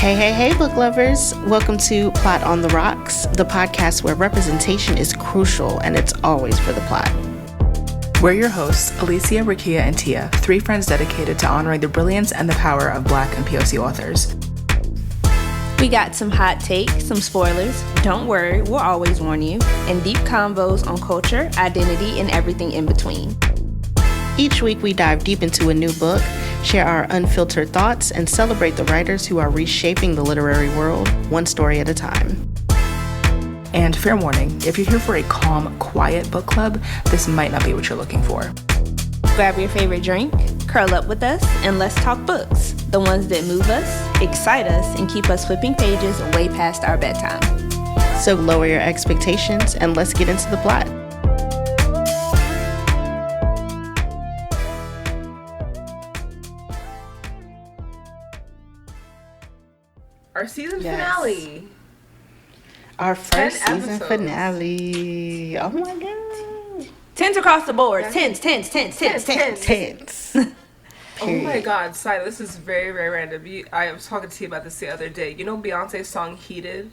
Hey, book lovers. Welcome to Plot on the Rocks, the podcast where representation is crucial and it's always for the plot. We're your hosts, Alicia, Rakia, and Tia, three friends dedicated to honoring the brilliance and the power of Black and POC authors. We got some hot takes, some spoilers, don't worry, we'll always warn you, and deep convos on culture, identity, and everything in between. Each week we dive deep into a new book, share our unfiltered thoughts, and celebrate the writers who are reshaping the literary world, one story at a time. And fair warning, if you're here for a calm, quiet book club, this might not be what you're looking for. Grab your favorite drink, curl up with us, and let's talk books. The ones that move us, excite us, and keep us flipping pages way past our bedtime. So lower your expectations and let's get into the plot. Our season finale. Our first 10 season episodes. finale. Oh my god. Tens across the board. Tens. Oh my god, Side, this is very, very random. I was talking to you about this the other day. You know Beyonce's song Heated?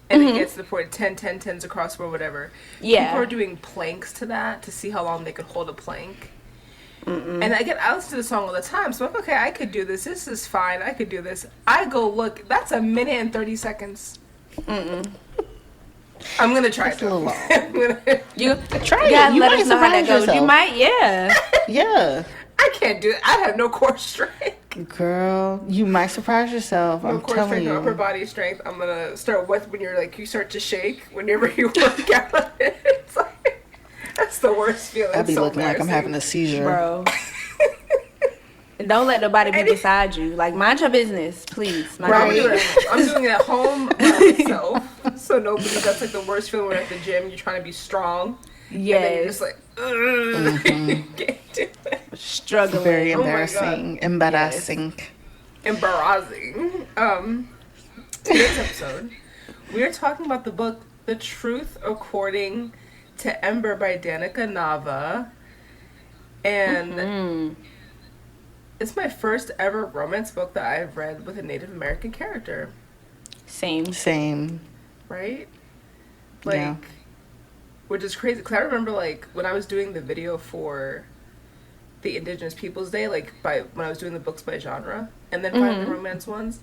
And it gets to the point 10, 10, 10s across or whatever. Yeah. People are doing planks to that to see how long they could hold a plank. And I listen to the song all the time, so I'm like, okay, I could do this. This is fine. I could do this. I go look. That's a minute and 30 seconds. I'm gonna try it. It's a little long. You Try gotta it. You let might us know how that surprise goes. yourself. You might, yeah. Yeah. I can't do it. I have no core strength. Girl, you might surprise yourself. No I'm core telling strength, no upper you. body strength. I'm gonna start with when you're like, you start to shake whenever you work out. It's like, that's the worst feeling. I'd be so looking like I'm having a seizure. Bro. And don't let nobody be beside you. Like, mind your business, please. Mind Right. your business. I'm doing it at home by myself. So nobody, that's like the worst feeling when you're at the gym, you're trying to be strong. And then you're just Yes. like, can't do it. Struggling. Very Oh my embarrassing. Embarrassing. Embarrassing. Today's episode, we are talking about the book The Truth According to Ember by Danica Nava. And it's my first ever romance book that I've read with a Native American character. Same. Right? Like, Yeah. which is crazy. Because I remember, like, when I was doing the video for the Indigenous Peoples Day, like, when I was doing the books by genre, and then finding the romance ones,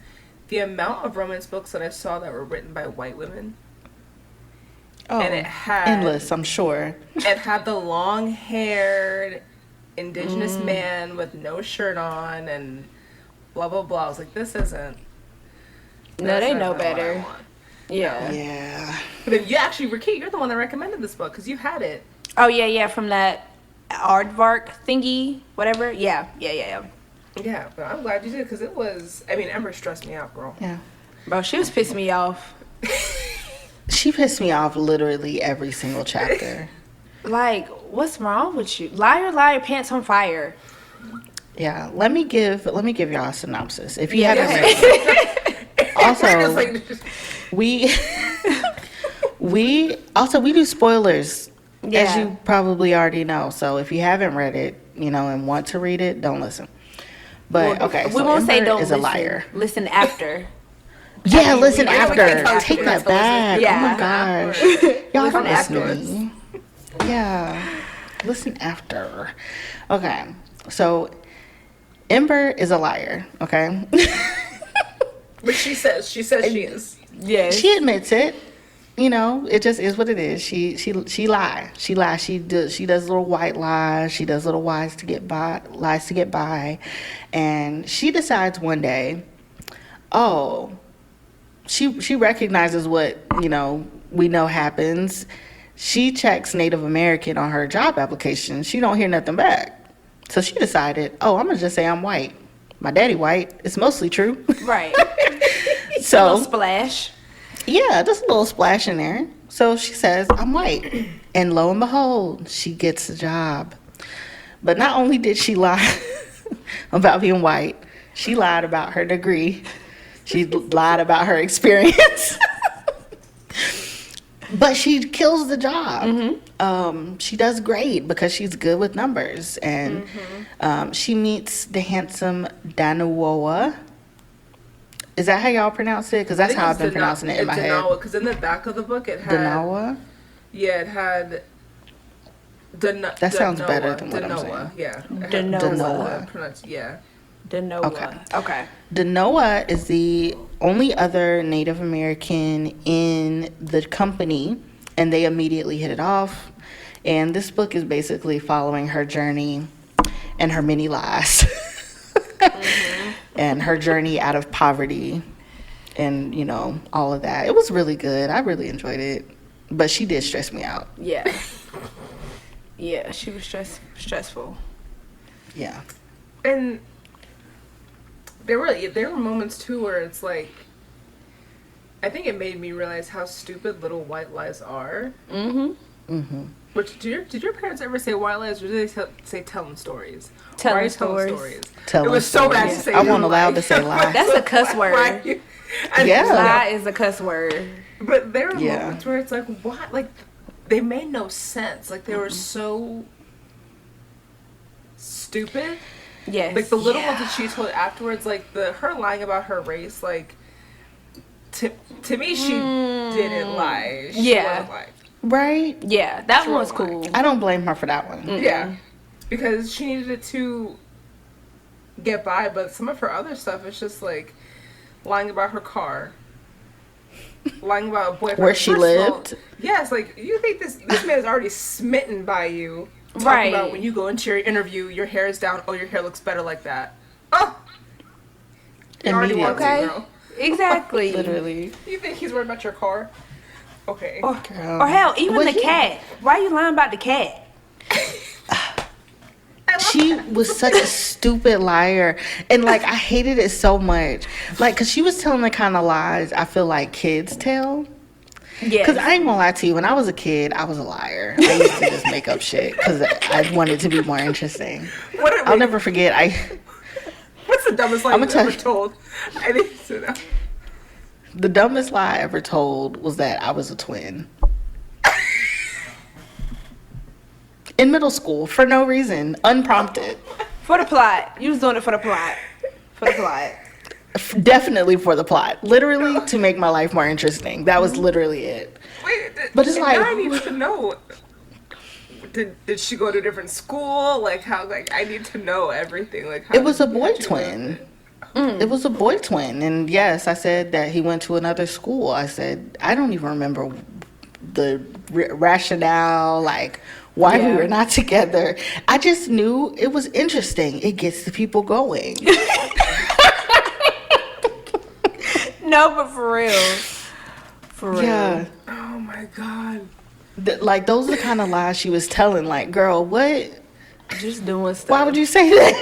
the amount of romance books that I saw that were written by white women. Oh, And it had... endless, I'm sure. It had the long-haired Indigenous man with no shirt on and blah, blah, blah. I was like, this isn't... No, that's they not know what I better. want. Yeah. Yeah. But if you actually, Rakia, you're the one that recommended this book, because you had it. Oh, yeah, from that aardvark thingy, whatever. Yeah. Yeah, but I'm glad you did, because it was... I mean, Ember stressed me out, girl. Yeah. Bro, she was pissing me off. She pissed me off literally every single chapter. Like, what's wrong with you? Liar, pants on fire. Yeah. Let me give y'all a synopsis. If you Yeah, haven't go read it. Also, Like, we do spoilers, as Yeah. you probably already know. So if you haven't read it, and want to read it, don't listen. But okay, We so won't say Ember don't is listen. a liar. Listen after. Yeah, listen we can't after. talk Take to that us. back. Yeah. Oh my gosh, y'all don't listen to afterwards. me. Yeah, listen after. Okay, so Ember is a liar. Okay. but she says she is. Yes. She admits it. It just is what it is. She lies. She lies. She does little white lies. She does little lies to get by. And she decides one day, she recognizes what, we know happens. She checks Native American on her job application. She don't hear nothing back. So she decided, I'm going to just say I'm white. My daddy white. It's mostly true. Right. So A little splash. yeah, just a little splash in there. So she says, I'm white. And lo and behold, she gets the job. But not only did she lie about being white, she lied about her degree. She lied about her experience. But she kills the job. She does great because she's good with numbers. And she meets the handsome Danuoa. Is that how y'all pronounce it? Because that's how I've been pronouncing it in my head. Because in the back of the book it had... Danawa? Yeah, it had... That sounds better than what I'm saying. Yeah. Danoa. Yeah. Danoa. Okay. Danoa is the only other Native American in the company, and they immediately hit it off. And this book is basically following her journey and her many lies. And her journey out of poverty and, you know, all of that. It was really good. I really enjoyed it. But she did stress me out. Yeah. Yeah, she was stressful. Yeah. And there were moments too where it's like, I think it made me realize how stupid little white lies are. Which did your parents ever say white lies, or did they say telling stories? Telling stories. It was so bad to say. I wasn't allowed to say lie. That's a cuss word. Yeah. Lie is a cuss word. But there were moments where it's like, what? Like, they made no sense. Like, they were so stupid. Yes. Like, the little ones that she told afterwards, like, her lying about her race, like, to me, she didn't lie. She wasn't lying. Right? Yeah, that one was cool. I don't blame her for that one. Yeah. Because she needed it to get by, but some of her other stuff is just, like, lying about her car. Lying about a boyfriend. Where she lived? Yes, like, you think this man is already smitten by you. Right. About when you go into your interview, your hair is down, oh, your hair looks better like that. Oh! He already wants you, girl. Exactly. Literally. You think he's worried about your car? Okay. Or hell, even the cat. Why are you lying about the cat? She was such a stupid liar. And, like, I hated it so much. Like, because she was telling the kind of lies I feel like kids tell. Yeah. Because I ain't gonna lie to you, when I was a kid, I was a liar. I used to just make up shit because I wanted to be more interesting. I'll never forget. What's the dumbest lie you've ever told? I need to know. The dumbest lie I ever told was that I was a twin. In middle school, for no reason, unprompted. For the plot. You was doing it for the plot. For the plot. Definitely for the plot. Literally to make my life more interesting. That was literally it. Wait, but it's like, I need to know. Did she go to a different school? Like, how? Like, I need to know everything. Like, how it was a boy twin. It was a boy twin, and yes, I said that he went to another school. I said I don't even remember the rationale, like why we were not together. I just knew it was interesting. It gets the people going. No, but for real. For real. Yeah. Oh my God. Like, those are the kind of lies she was telling. Like, girl, what? Just doing stuff. Why would you say that?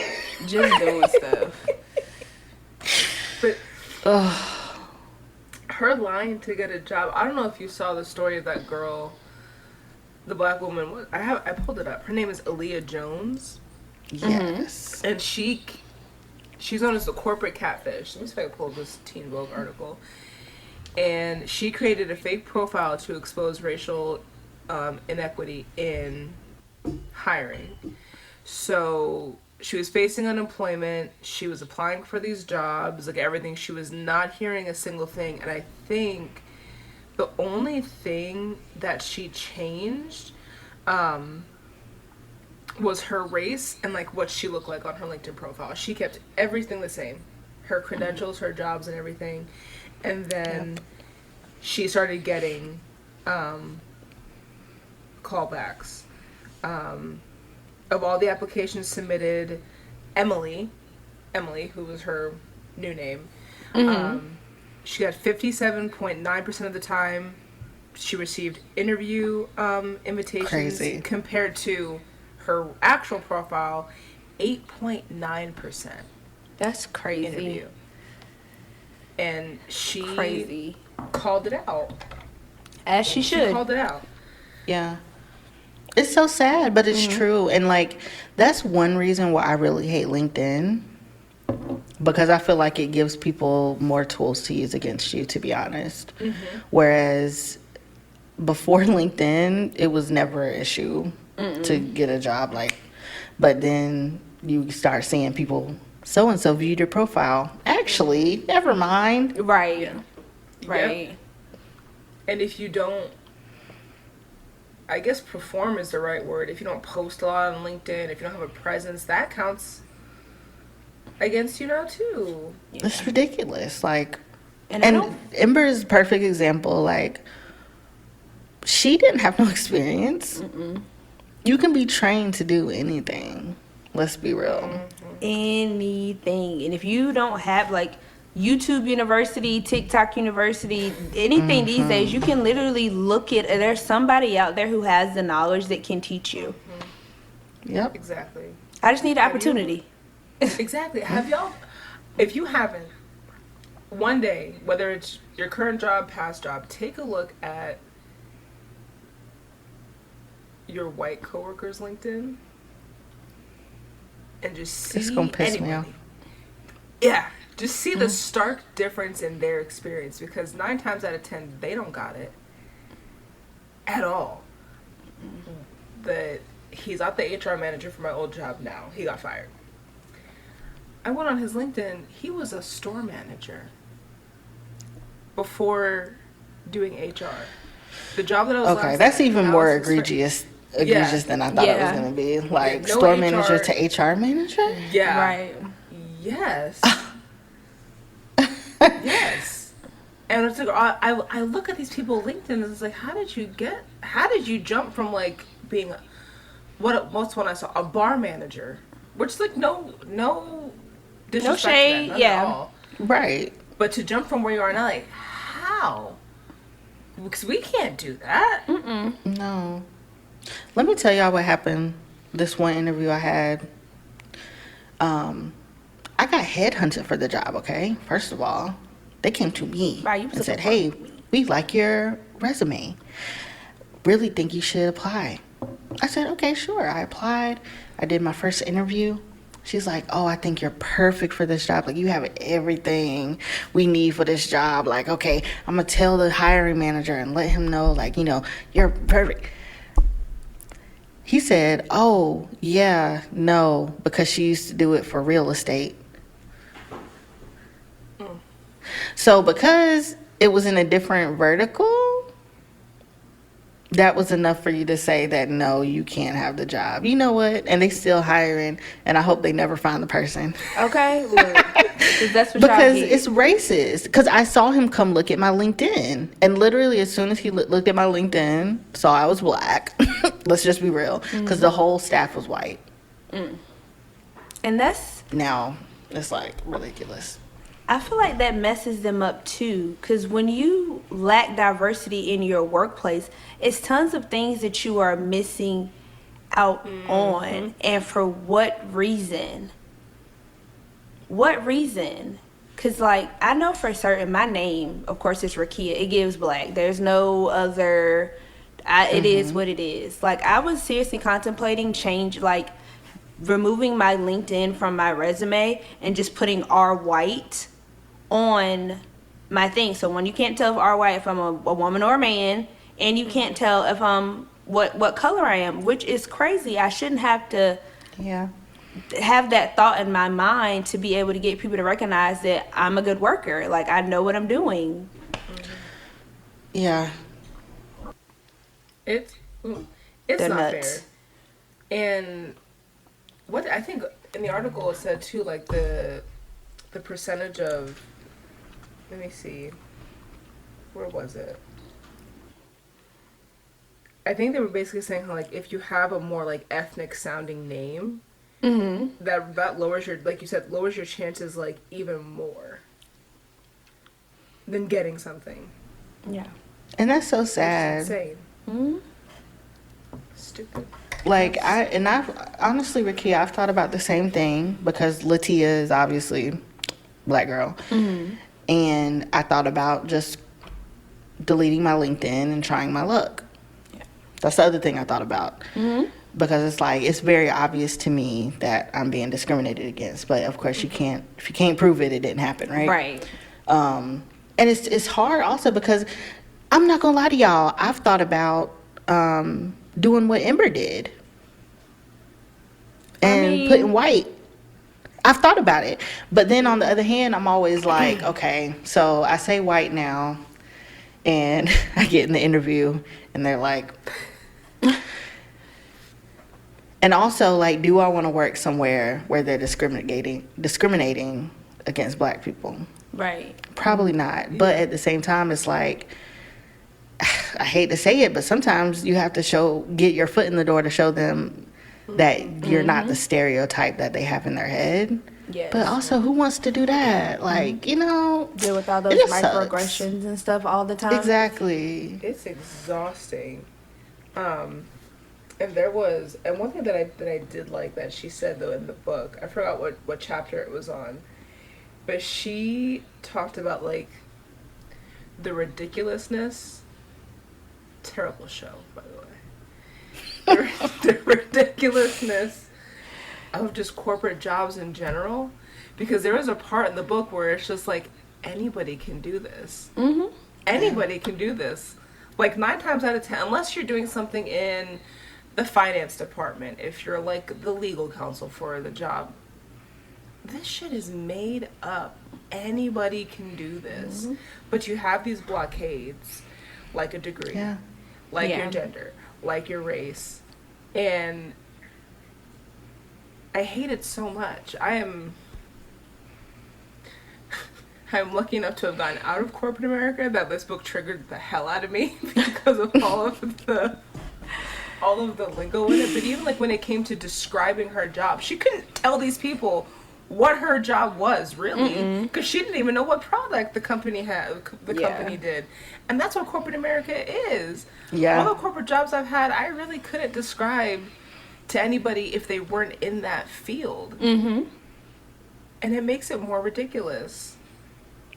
Just doing stuff. But her lying to get a job. I don't know if you saw the story of that girl, the black woman. I pulled it up. Her name is Aaliyah Jones. Yes. And she's known as the corporate catfish. Let me see if I can pull this Teen Vogue article. And she created a fake profile to expose racial inequity in hiring. So she was facing unemployment. She was applying for these jobs, like everything. She was not hearing a single thing. And I think the only thing that she changed was her race and like what she looked like on her LinkedIn profile. She kept everything the same, her credentials, her jobs, and everything. And then she started getting callbacks. Of all the applications submitted, Emily, who was her new name, she got 57.9% of the time she received interview invitations. Crazy. Compared to her actual profile, 8.9%. That's crazy. Interview. And she called it out. As she should. She called it out. Yeah. It's so sad, but it's true. And, like, that's one reason why I really hate LinkedIn. Because I feel like it gives people more tools to use against you, to be honest. Whereas before LinkedIn, it was never an issue to get a job. Like, but then you start seeing people so and so viewed your profile. Actually, never mind. Right. Yeah. Right. Yep. And if you don't, I guess perform is the right word. If you don't post a lot on LinkedIn, if you don't have a presence, that counts against you now too. It's ridiculous. Like, And I and don't- Ember is a perfect example. Like, she didn't have no experience. You can be trained to do anything. Let's be real. anything. And if you don't have like YouTube University, TikTok University, anything these days, you can literally look at, there's somebody out there who has the knowledge that can teach you. Yep. Exactly. I just need Have you- opportunity. Exactly. Have y'all, if you haven't, one day, whether it's your current job, past job, take a look at your white coworkers' LinkedIn and just see It's gonna piss me anybody. off. Yeah, just see the stark difference in their experience, because 9 times out of 10 they don't got it at all. That he's not the HR manager for my old job now. He got fired. I went on his LinkedIn. He was a store manager before doing HR. The job that I was Okay, last that's at, even I more was his egregious Yeah. than I thought it was Yeah. gonna be. Like, no store HR. manager to HR manager? Yeah. Right. Yes. Yes. And it's like I look at these people on LinkedIn and it's like, how did you jump from like being what's one I saw, a bar manager, which like no disrespect to shade, that, none yeah. at all. Right. But to jump from where you are now, like how? Because we can't do that. No. Let me tell y'all what happened this one interview I had. I got headhunted for the job, okay? First of all, they came to me Right, you was and said, looking hey, we like your resume. Really think you should apply. I said, okay, sure. I applied. I did my first interview. She's like, oh, I think you're perfect for this job. Like, you have everything we need for this job. Like, okay, I'm going to tell the hiring manager and let him know, like, you're perfect. He said, oh, yeah, no, because she used to do it for real estate. So because it was in a different vertical, that was enough for you to say that, no, you can't have the job. You know what? And they still hiring, and I hope they never find the person. Okay. Look, 'cause that's what Because y'all get. it's racist. Because I saw him come look at my LinkedIn. And literally, as soon as he looked at my LinkedIn, saw I was black. Let's just be real. Because the whole staff was white. And that's, Now, it's like ridiculous. I feel like that messes them up too, because when you lack diversity in your workplace, it's tons of things that you are missing out on. And for what reason? What reason? Because, like, I know for certain my name, of course, is Rakia. It gives black. There's no other, it is what it is. Like, I was seriously contemplating removing my LinkedIn from my resume and just putting R white on my thing. So when you can't tell if R white, if I'm a woman or a man, and you can't tell if I'm what color I am, which is crazy. I shouldn't have to Yeah. have that thought in my mind to be able to get people to recognize that I'm a good worker. Like, I know what I'm doing. Yeah. It's They're not nuts. fair. And what I think in the article it said too, like the percentage of, let me see, where was it? I think they were basically saying how, like, if you have a more like ethnic sounding name, that lowers your, like you said, lowers your chances like even more than getting something. Yeah. And that's so It's sad. insane. Stupid. Like, I've honestly, Rakia, I've thought about the same thing because Latia is obviously black girl. And I thought about just deleting my LinkedIn and trying my luck. That's the other thing I thought about. Because it's like, it's very obvious to me that I'm being discriminated against. But of course, if you can't prove it, it didn't happen, right? Right. And it's hard also because I'm not gonna lie to y'all, I've thought about doing what Ember did and mean- putting white. I've thought about it. But then on the other hand, I'm always like, okay, so I say white now, and I get in the interview, and they're like, and also, like, do I want to work somewhere where they're discriminating against black people? Right. Probably not. But at the same time, it's like, I hate to say it, but sometimes you have to get your foot in the door to show them that you're not the stereotype that they have in their head. Yes. But also, who wants to do that? Like, deal with all those it just microaggressions and stuff all the time. Exactly. It's exhausting. And one thing that I did like that she said though in the book, I forgot what chapter it was on, but she talked about like the ridiculousness. Terrible show, by the way. The ridiculousness of just corporate jobs in general, because there is a part in the book where it's just like anybody can do this. Mm-hmm. Anybody can do this. Like 9 times out of 10, unless you're doing something in the finance department, if you're like the legal counsel for the job, this shit is made up. Anybody can do this. Mm-hmm. But you have these blockades, like a degree, like your gender, like your race. And I hate it so much. I'm lucky enough to have gotten out of corporate America that this book triggered the hell out of me because of all of the lingo in it. But even like when it came to describing her job, she couldn't tell these people what her job was really, because she didn't even know what product the company company did. And that's what corporate America is. All the corporate jobs I've had, I really couldn't describe to anybody if they weren't in that field. Mm-hmm. And it makes it more ridiculous.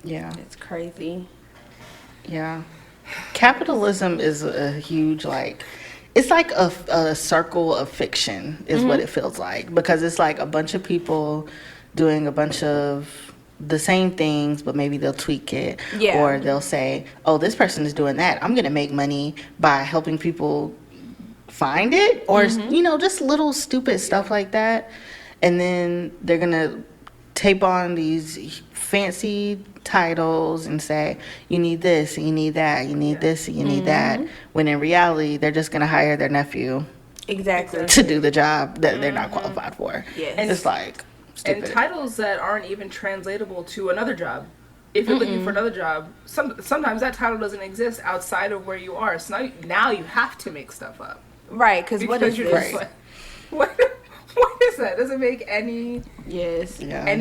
Yeah. It's crazy. Yeah. Capitalism is a huge, like, it's like a circle of fiction is what it feels like, because it's like a bunch of people doing a bunch of the same things, but maybe they'll tweak it. Yeah. Or they'll say, oh, this person is doing that, I'm going to make money by helping people find it. Or, just little stupid stuff like that. And then they're going to tape on these fancy titles and say, you need this, and you need that, you need this, and you need that. When in reality, they're just going to hire their nephew to do the job that they're not qualified for. Yes. And it's like, stupid. And titles that aren't even translatable to another job. If you're looking for another job, sometimes that title doesn't exist outside of where you are. So now you have to make stuff up. Right, because what is this? Like, what is that? Doesn't make any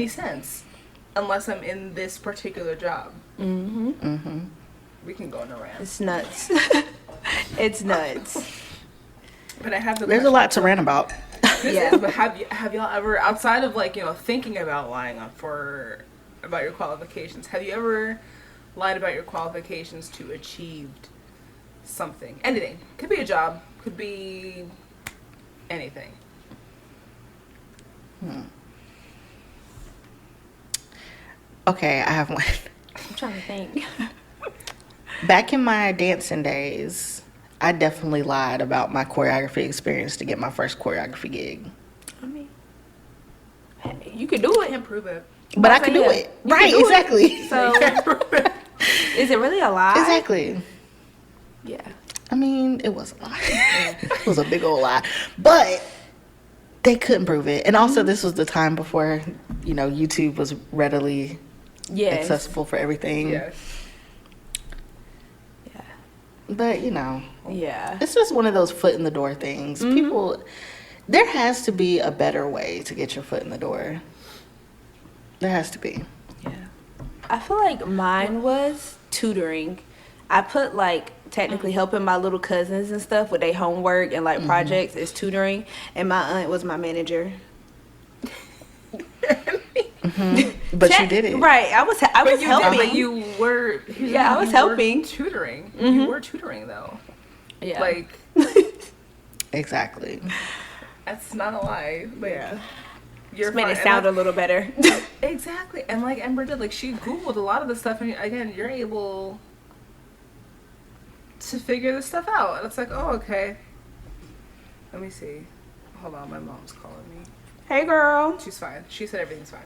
sense unless I'm in this particular job. Mm-hmm. Mm-hmm. We can go on a rant. It's nuts. It's nuts. But I have there's a lot to rant about. But have y'all ever, outside of like, thinking about lying about your qualifications, have you ever lied about your qualifications to achieve something? Anything. Could be a job, could be anything. Okay, I have one. I'm trying to think. Back in my dancing days, I definitely lied about my choreography experience to get my first choreography gig. I mean, hey, you could do it. Can't prove it. But I could do it. Right, exactly. So, is it really a lie? Exactly. Yeah. I mean, it was a lie. It was a big old lie. But they couldn't prove it. And also, this was the time before, YouTube was readily accessible for everything. Yes. Yeah. But, yeah, it's just one of those foot in the door things. People, there has to be a better way to get your foot in the door. There has to be. Yeah. I feel like mine was tutoring. I put technically helping my little cousins and stuff with their homework and projects is tutoring, and my aunt was my manager. But you did it. Right. I was helping. But you were I was helping. Tutoring. You were tutoring though. Yeah. Exactly. That's not a lie. Just made it sound a little better. Exactly. And like Ember did, she Googled a lot of the stuff, and again, you're able to figure this stuff out. And it's like, oh, okay. Let me see. Hold on, my mom's calling me. Hey, girl. She's fine. She said everything's fine.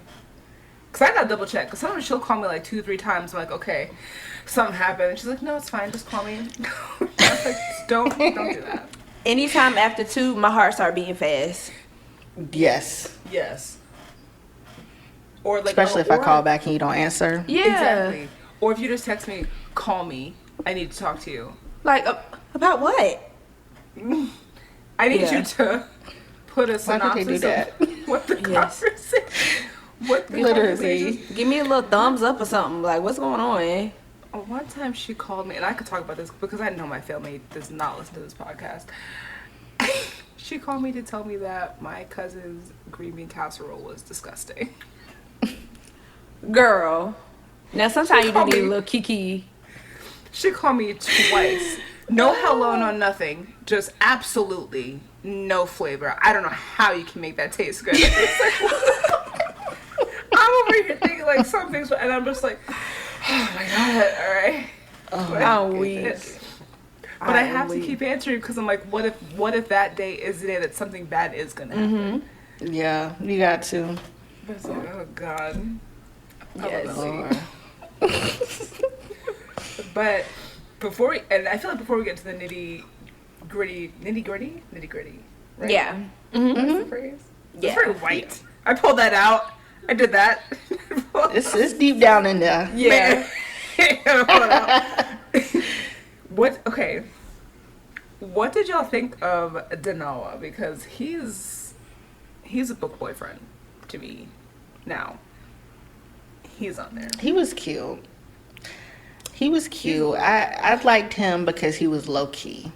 Cause I gotta double check. Cause sometimes she'll call me like 2-3 times. I'm like, okay, something happened. And she's like, no, it's fine. Just call me. I was like, don't do that. Anytime after 2, my heart start beating fast. Yes. Yes. Or like, Especially if I call back and you don't answer. Yeah. Exactly. Or if you just text me, call me. I need to talk to you. Like, about what? I need you to put a Why did they do synopsis that? of what the Yes. conversation. What the Literally. conversation. Give me a little thumbs up or something. Like, what's going on? One time she called me, and I could talk about this because I know my family does not listen to this podcast. She called me to tell me that my cousin's green bean casserole was disgusting. Girl. Now, sometimes you do called need a me- little kiki. She called me twice. No hello, no nothing. Just absolutely no flavor. I don't know how you can make that taste good. I'm over here thinking like some things, and I'm just like, oh my god, all right. I'm weak. But I have to keep answering because I'm like, what if that day is the day that something bad is gonna happen? Yeah, you got to. But it's like, oh god. Yes. Lord. But I feel like before we get to the nitty gritty, right? Yeah. That's the phrase. Yeah. It's very white. I pulled that out. I did that. It's deep down in there. Yeah. Okay. What did y'all think of Danawa? Because he's a book boyfriend to me now. He's on there. He was cute. I liked him because he was low key.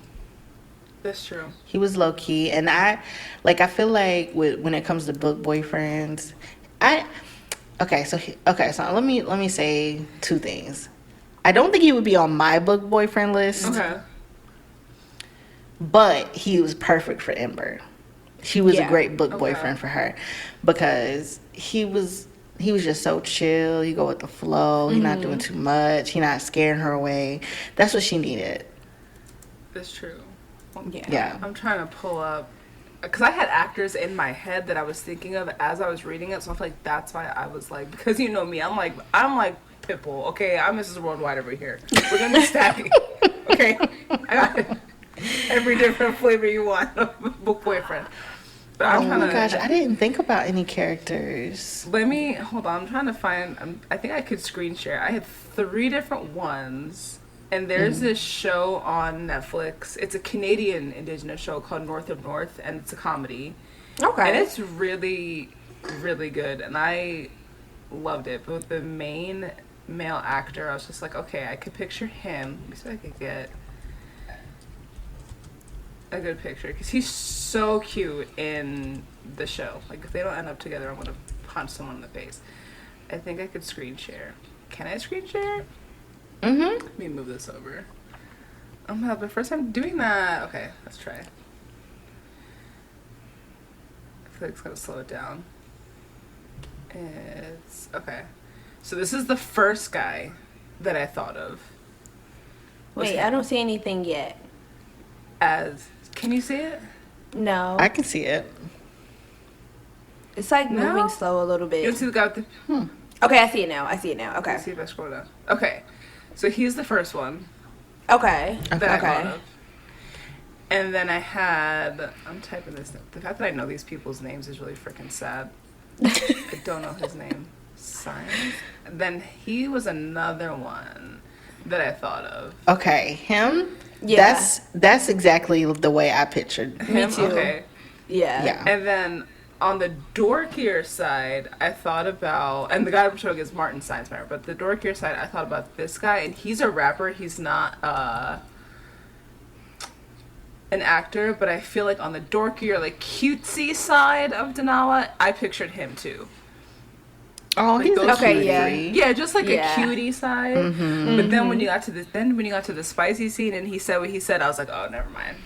That's true. He was low key, and I feel like when it comes to book boyfriends, so let me say 2 things. I don't think he would be on my book boyfriend list. Okay. But he was perfect for Ember. He was a great book Okay. boyfriend for her because he was just so chill. He go with the flow. He's not doing too much. He not scaring her away. That's what she needed. That's true. Yeah. I'm trying to pull up because I had actors in my head that I was thinking of as I was reading it, so I feel like that's why I was like, because you know me, I'm like Pitbull. Okay, I'm Mrs. Worldwide over here. We're gonna be stacking. Okay, I got it. Every different flavor you want of book boyfriend. But Oh my gosh, I didn't think about any characters. Let me hold on. I'm trying to find. I think I could screen share. I had 3 different ones, and there's this show on Netflix. It's a Canadian Indigenous show called North of North, and it's a comedy. Okay. And it's really, really good, and I loved it. But with the main male actor, I was just like, okay, I could picture him. Let me see if I could get a good picture because he's so cute in the show. Like, if they don't end up together, I'm gonna punch someone in the face. I think I could screen share. Can I screen share? Let me move this over. Oh my god, my first time doing that. Okay, let's try. I feel like it's gonna slow it down. It's okay. So this is the first guy that I thought of. Wait, I don't see anything yet. Can you see it? No. I can see it. It's like No? moving slow a little You bit. see the guy with the... Okay, I see it now. Okay. Let's see if I scroll down. Okay. So he's the first one Okay. that I thought Okay. of. And then I had... I'm typing this. The fact that I know these people's names is really freaking sad. I don't know his name. Science. Then he was another one that I thought of. Okay, him. Yeah. That's exactly the way I pictured. Him? too. Okay. Yeah. Yeah. And then on the dorkier side, I thought about, and the guy I'm showing is Martin Science-Meyer, but the dorkier side, I thought about this guy, and he's a rapper. He's not an actor, but I feel like on the dorkier, like cutesy side of Danawa, I pictured him too. Oh, he's those a Okay, cutie. yeah. Yeah, just like Yeah. a cutie side. But then when you got to the spicy scene, and he said what he said, I was like, oh, never mind.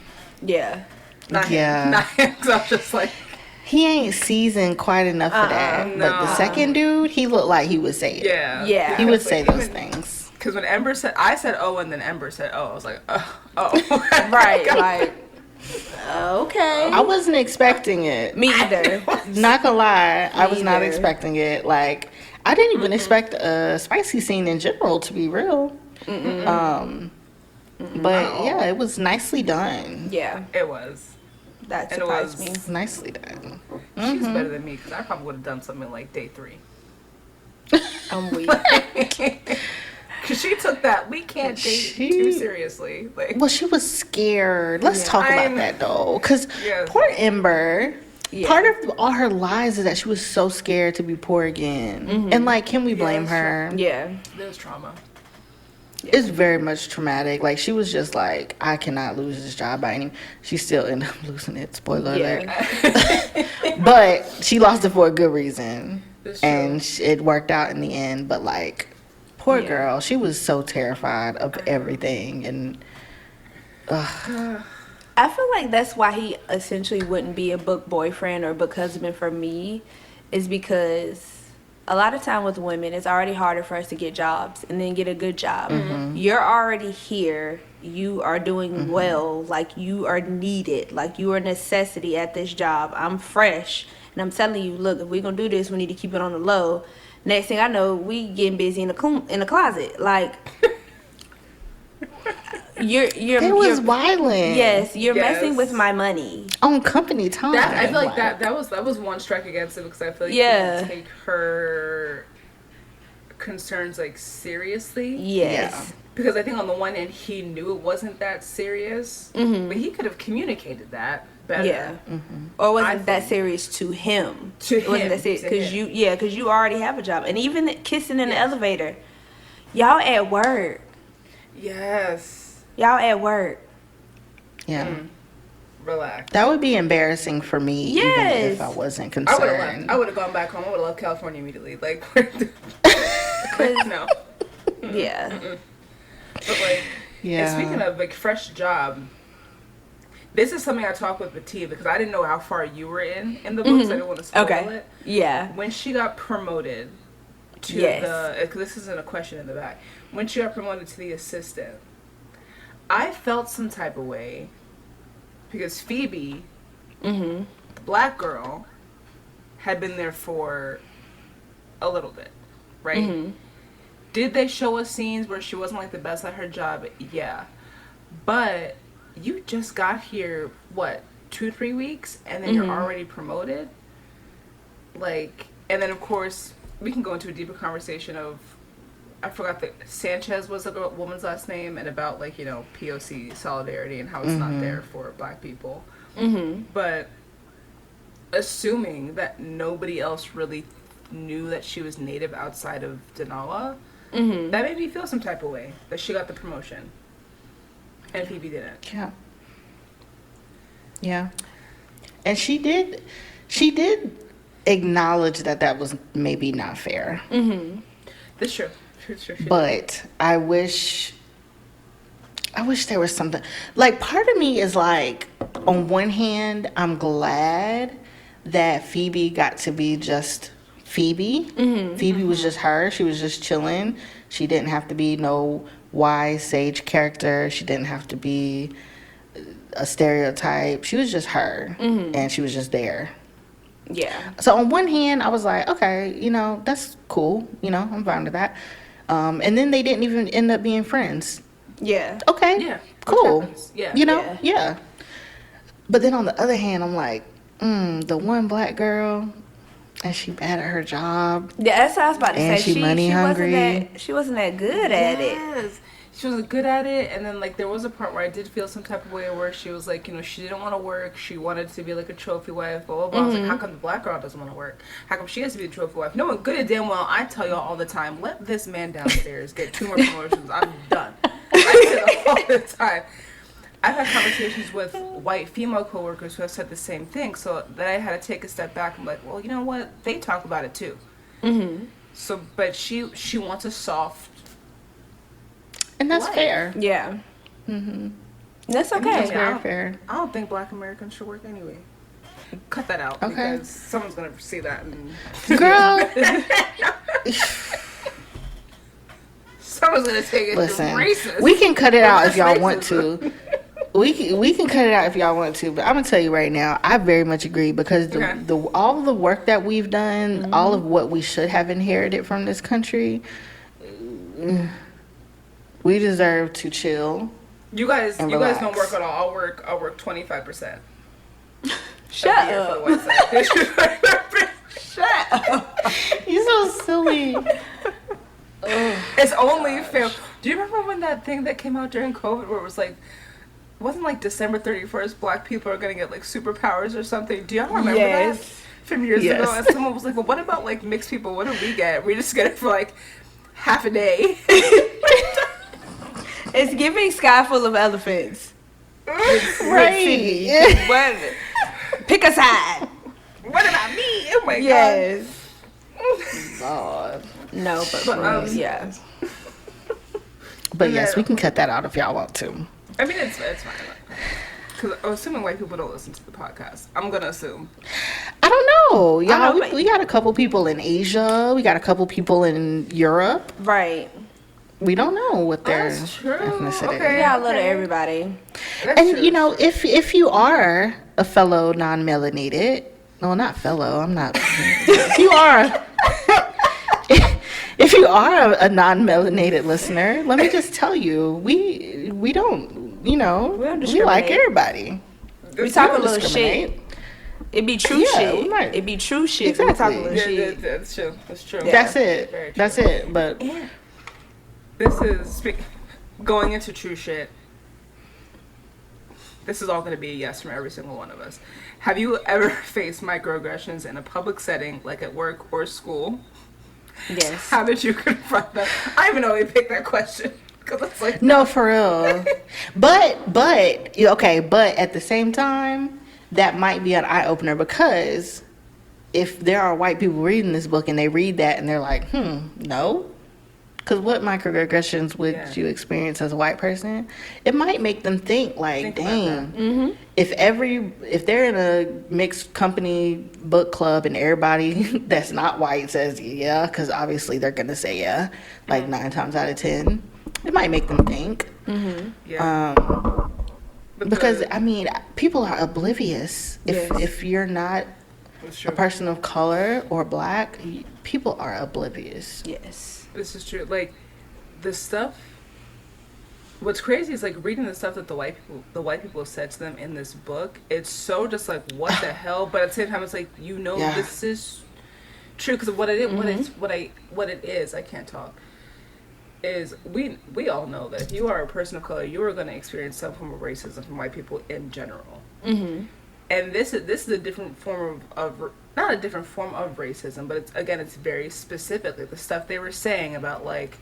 Yeah. Not Yeah. him. Not him. 'Cause I was just like, He ain't seasoned quite enough for that. But the no. second dude, he looked like he would say it. yeah. Yeah. He would Because, say like, those even- things. Because when Ember said, I said oh, and then Ember said oh, I was like, oh. Right. Like, Okay. I wasn't expecting it. Me either. Not gonna lie, I was not either. expecting it. Like, I didn't even expect a spicy scene in general, to be real. But yeah, it was nicely done. Yeah, It was. that And it surprised me. was- Nicely done. She's better than me because I probably would have done something like day 3. I'm weak. Because she took that we can't date too seriously. Like, Well, she was scared. Let's talk about I'm- that though, because Yes. poor Ember. Yeah. Part of all her lies is that she was so scared to be poor again. And like, can we blame that's her? Yeah. there's trauma. It's very much traumatic. Like, she was just like, I cannot lose this job by any. She still ended up losing it. Spoiler alert. But she lost it for a good reason, That's true. and it worked out in the end. But like, poor Yeah. girl, she was so terrified of everything, and I feel like that's why he essentially wouldn't be a book boyfriend or book husband for me, is because a lot of time with women, it's already harder for us to get jobs and then get a good job. You're already here. You are doing well. Like, you are needed. Like, you are a necessity at this job. I'm fresh. And I'm telling you, look, if we're going to do this, we need to keep it on the low. Next thing I know, we getting busy in the closet. Like, you're it was wilding. yes, you're Yes. messing with my money. On company time. That I feel like that was one strike against it because I feel like Yeah. he didn't take her concerns like seriously. Yes. Because I think on the one end he knew it wasn't that serious, but he could have communicated that better. Yeah. Or wasn't I that think. serious to him? To It wasn't him, that serious to because him. because you already have a job, and even kissing in the Yes. elevator, y'all at work, Yes. y'all at work. Yeah. Relax. That would be embarrassing for me, even Yes. if I wasn't I would have concerned. left. I would have gone back home. I would have left California immediately. Like, no. Yeah, But like, Yeah. and speaking of like fresh job, this is something I talked with Batia because I didn't know how far you were in the books. I didn't want to spoil Okay. it. yeah, When she got promoted to Yes. because this isn't a question in the back. When she got promoted to the assistant, I felt some type of way because Phoebe, the black girl, had been there for a little bit, right? Did they show us scenes where she wasn't like the best at her job? Yeah. But you just got here, what, 2-3 weeks, and then you're already promoted? Like, and then of course, we can go into a deeper conversation of, I forgot that Sanchez was a woman's last name, and about like, you know, POC solidarity and how it's not there for black people. But assuming that nobody else really knew that she was native outside of Denala, that made me feel some type of way that she got the promotion and Phoebe didn't. Yeah. Yeah. And she did acknowledge that was maybe not fair. That's true. True. But I wish there was something. Like, part of me is like, on one hand, I'm glad that Phoebe got to be just Phoebe. Phoebe was just her. She was just chilling. She didn't have to be no wise sage character. She didn't have to be a stereotype. She was just her, and she was just there. yeah, So on one hand, I was like, okay, you know, that's cool. You know, I'm fine with that. And then they didn't even end up being friends. yeah. Okay, Yeah, which cool. happens. Yeah. You know, Yeah. yeah. But then on the other hand, I'm like, the one black girl, and she bad at her job. Yeah, that's what I was about to And say. she money hungry. She wasn't that good at it. Yes. She was good at it, and then like there was a part where I did feel some type of way where she was like, you know, she didn't want to work. She wanted to be like a trophy wife. Blah blah blah. I was like, how come the black girl doesn't want to work? How come she has to be the trophy wife? No one good and damn well. I tell y'all all the time, let this man downstairs get 2 more promotions. I'm done. I say that all the time. I've had conversations with white female coworkers who have said the same thing. So then I had to take a step back and be like, well, you know what? They talk about it too. So, but she wants a soft. And that's Right. fair. Yeah. That's okay. That's Yeah. very fair. I don't think black Americans should work anyway. Cut that out Okay. because someone's gonna see that and Girl, someone's gonna take it listen, to racist. we can cut it out if y'all That's want racism. to. we can cut it out if y'all want to, but I'm gonna tell you right now, I very much agree because the all of the work that we've done, all of what we should have inherited from this country, we deserve to chill. You guys don't relax. work at all. I'll work 25%. Shut up. Shut up. You're so silly. It's only fair. Do you remember when that thing that came out during COVID where it was like, it wasn't like December 31st, black people are going to get like superpowers or something? Do y'all remember that from years ago? And someone was like, well, what about like mixed people? What do we get? We just get it for like half a day. It's giving Sky Full of Elephants. Right. What? Pick a side. What about me? Oh my Yes. God. No, but yeah. But yes, we can cut that out if y'all want to. I mean, it's fine. Because I'm assuming white people don't listen to the podcast. I'm going to assume. I don't know. Y'all, know, we got a couple people in Asia. We got a couple people in Europe. Right. We don't know what their That's true. ethnicity Okay. is. Yeah, a little everybody. That's And, true. you know, if you are a fellow non-melanated, no, not fellow, I'm not. If you are... If you are a non-melanated listener, let me just tell you, we don't, you know, We don't we like discriminate. everybody. We talk a don't little discriminate. shit. It be true Yeah, shit. we might. It be true shit. We talk a Exactly. little Yeah, shit. that's true. That's true. Yeah. That's Very it. true. That's it. But This is going into true shit. This is all going to be a yes from every single one of us. Have you ever faced microaggressions in a public setting, like at work or school? Yes. How did you confront that? I even know they picked that question because it's like no, for real. but okay. But at the same time, that might be an eye opener because if there are white people reading this book and they read that and they're like, no. Because what microaggressions would you experience as a white person? It might make them think like, dang, if they're in a mixed company book club and everybody that's not white says yeah, because obviously they're gonna say yeah, like 9 times out of 10, it might make them think. yeah. Because I mean, people are oblivious. If you're not That's a true. person of color or black, people are oblivious. Yes. This is true. Like the stuff. What's crazy is like reading the stuff that the white people said to them in this book. It's so just like what the hell, but at the same time it's like this is true because what it is. I can't talk. Is we all know that if you are a person of color, you are going to experience some form of racism from white people in general. And this is a different form of not a different form of racism, but it's very specific. Like the stuff they were saying about like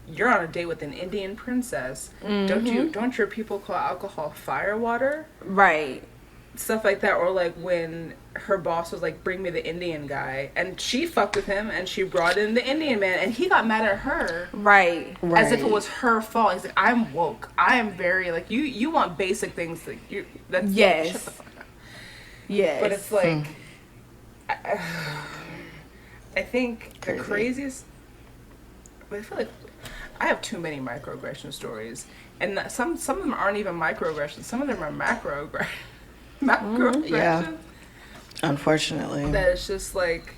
you're on a date with an Indian princess. Don't your people call alcohol fire water? Right. Stuff like that, or like when her boss was like, bring me the Indian guy, and she fucked with him and she brought in the Indian man and he got mad at her. Right. As if it was her fault. He's like, I'm woke. I am very like you want basic things that that's Yes. shut the fuck up. Yes. But it's like I think Crazy. the craziest. But I feel like I have too many microaggression stories, and some of them aren't even microaggressions. Some of them are macroaggressions. Yeah. Unfortunately. That it's just like,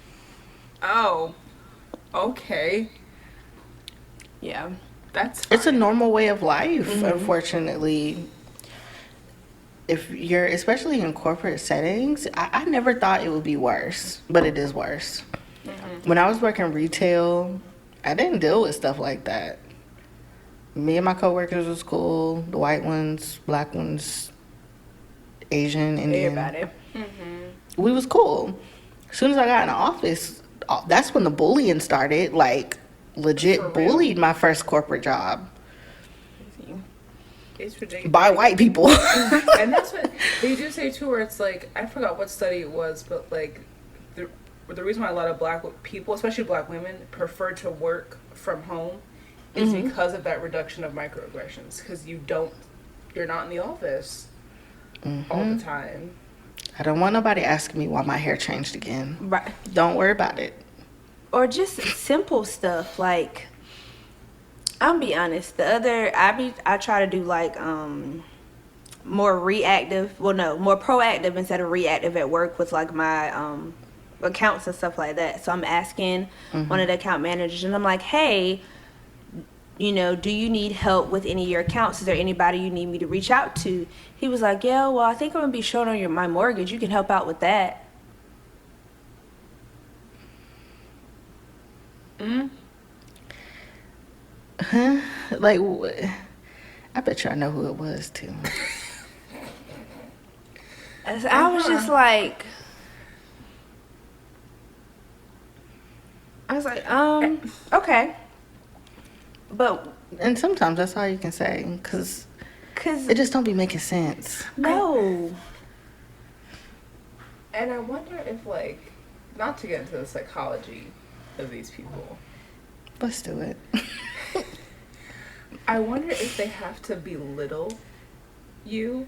oh, okay, yeah. that's fine. It's a normal way of life, unfortunately. If you're, especially in corporate settings, I never thought it would be worse, but it is worse. When I was working retail, I didn't deal with stuff like that. Me and my coworkers was cool. The white ones, black ones, Asian, Indian. Everybody. We was cool. As soon as I got in the office, that's when the bullying started. Like, legit For real? bullied my first corporate job It's ridiculous. by white people. And that's what they do say too, where it's like, I forgot what study it was, but like the reason why a lot of black people, especially black women, prefer to work from home is because of that reduction of microaggressions. Because you're not in the office all the time. I don't want nobody asking me why my hair changed again. Right. Don't worry about it. Or just simple stuff like, I'm be honest. I try to do like more proactive instead of reactive at work with like my accounts and stuff like that. So I'm asking one of the account managers, and I'm like, hey, you know, do you need help with any of your accounts? Is there anybody you need me to reach out to? He was like, yeah, well, I think I'm gonna be short on my mortgage. You can help out with that. Huh? Like, I bet you I know who it was too. I was just like, okay. But And sometimes that's all you can say, because it just don't be making sense. no. And I wonder if, like, not to get into the psychology of these people, Let's do it. I wonder if they have to belittle you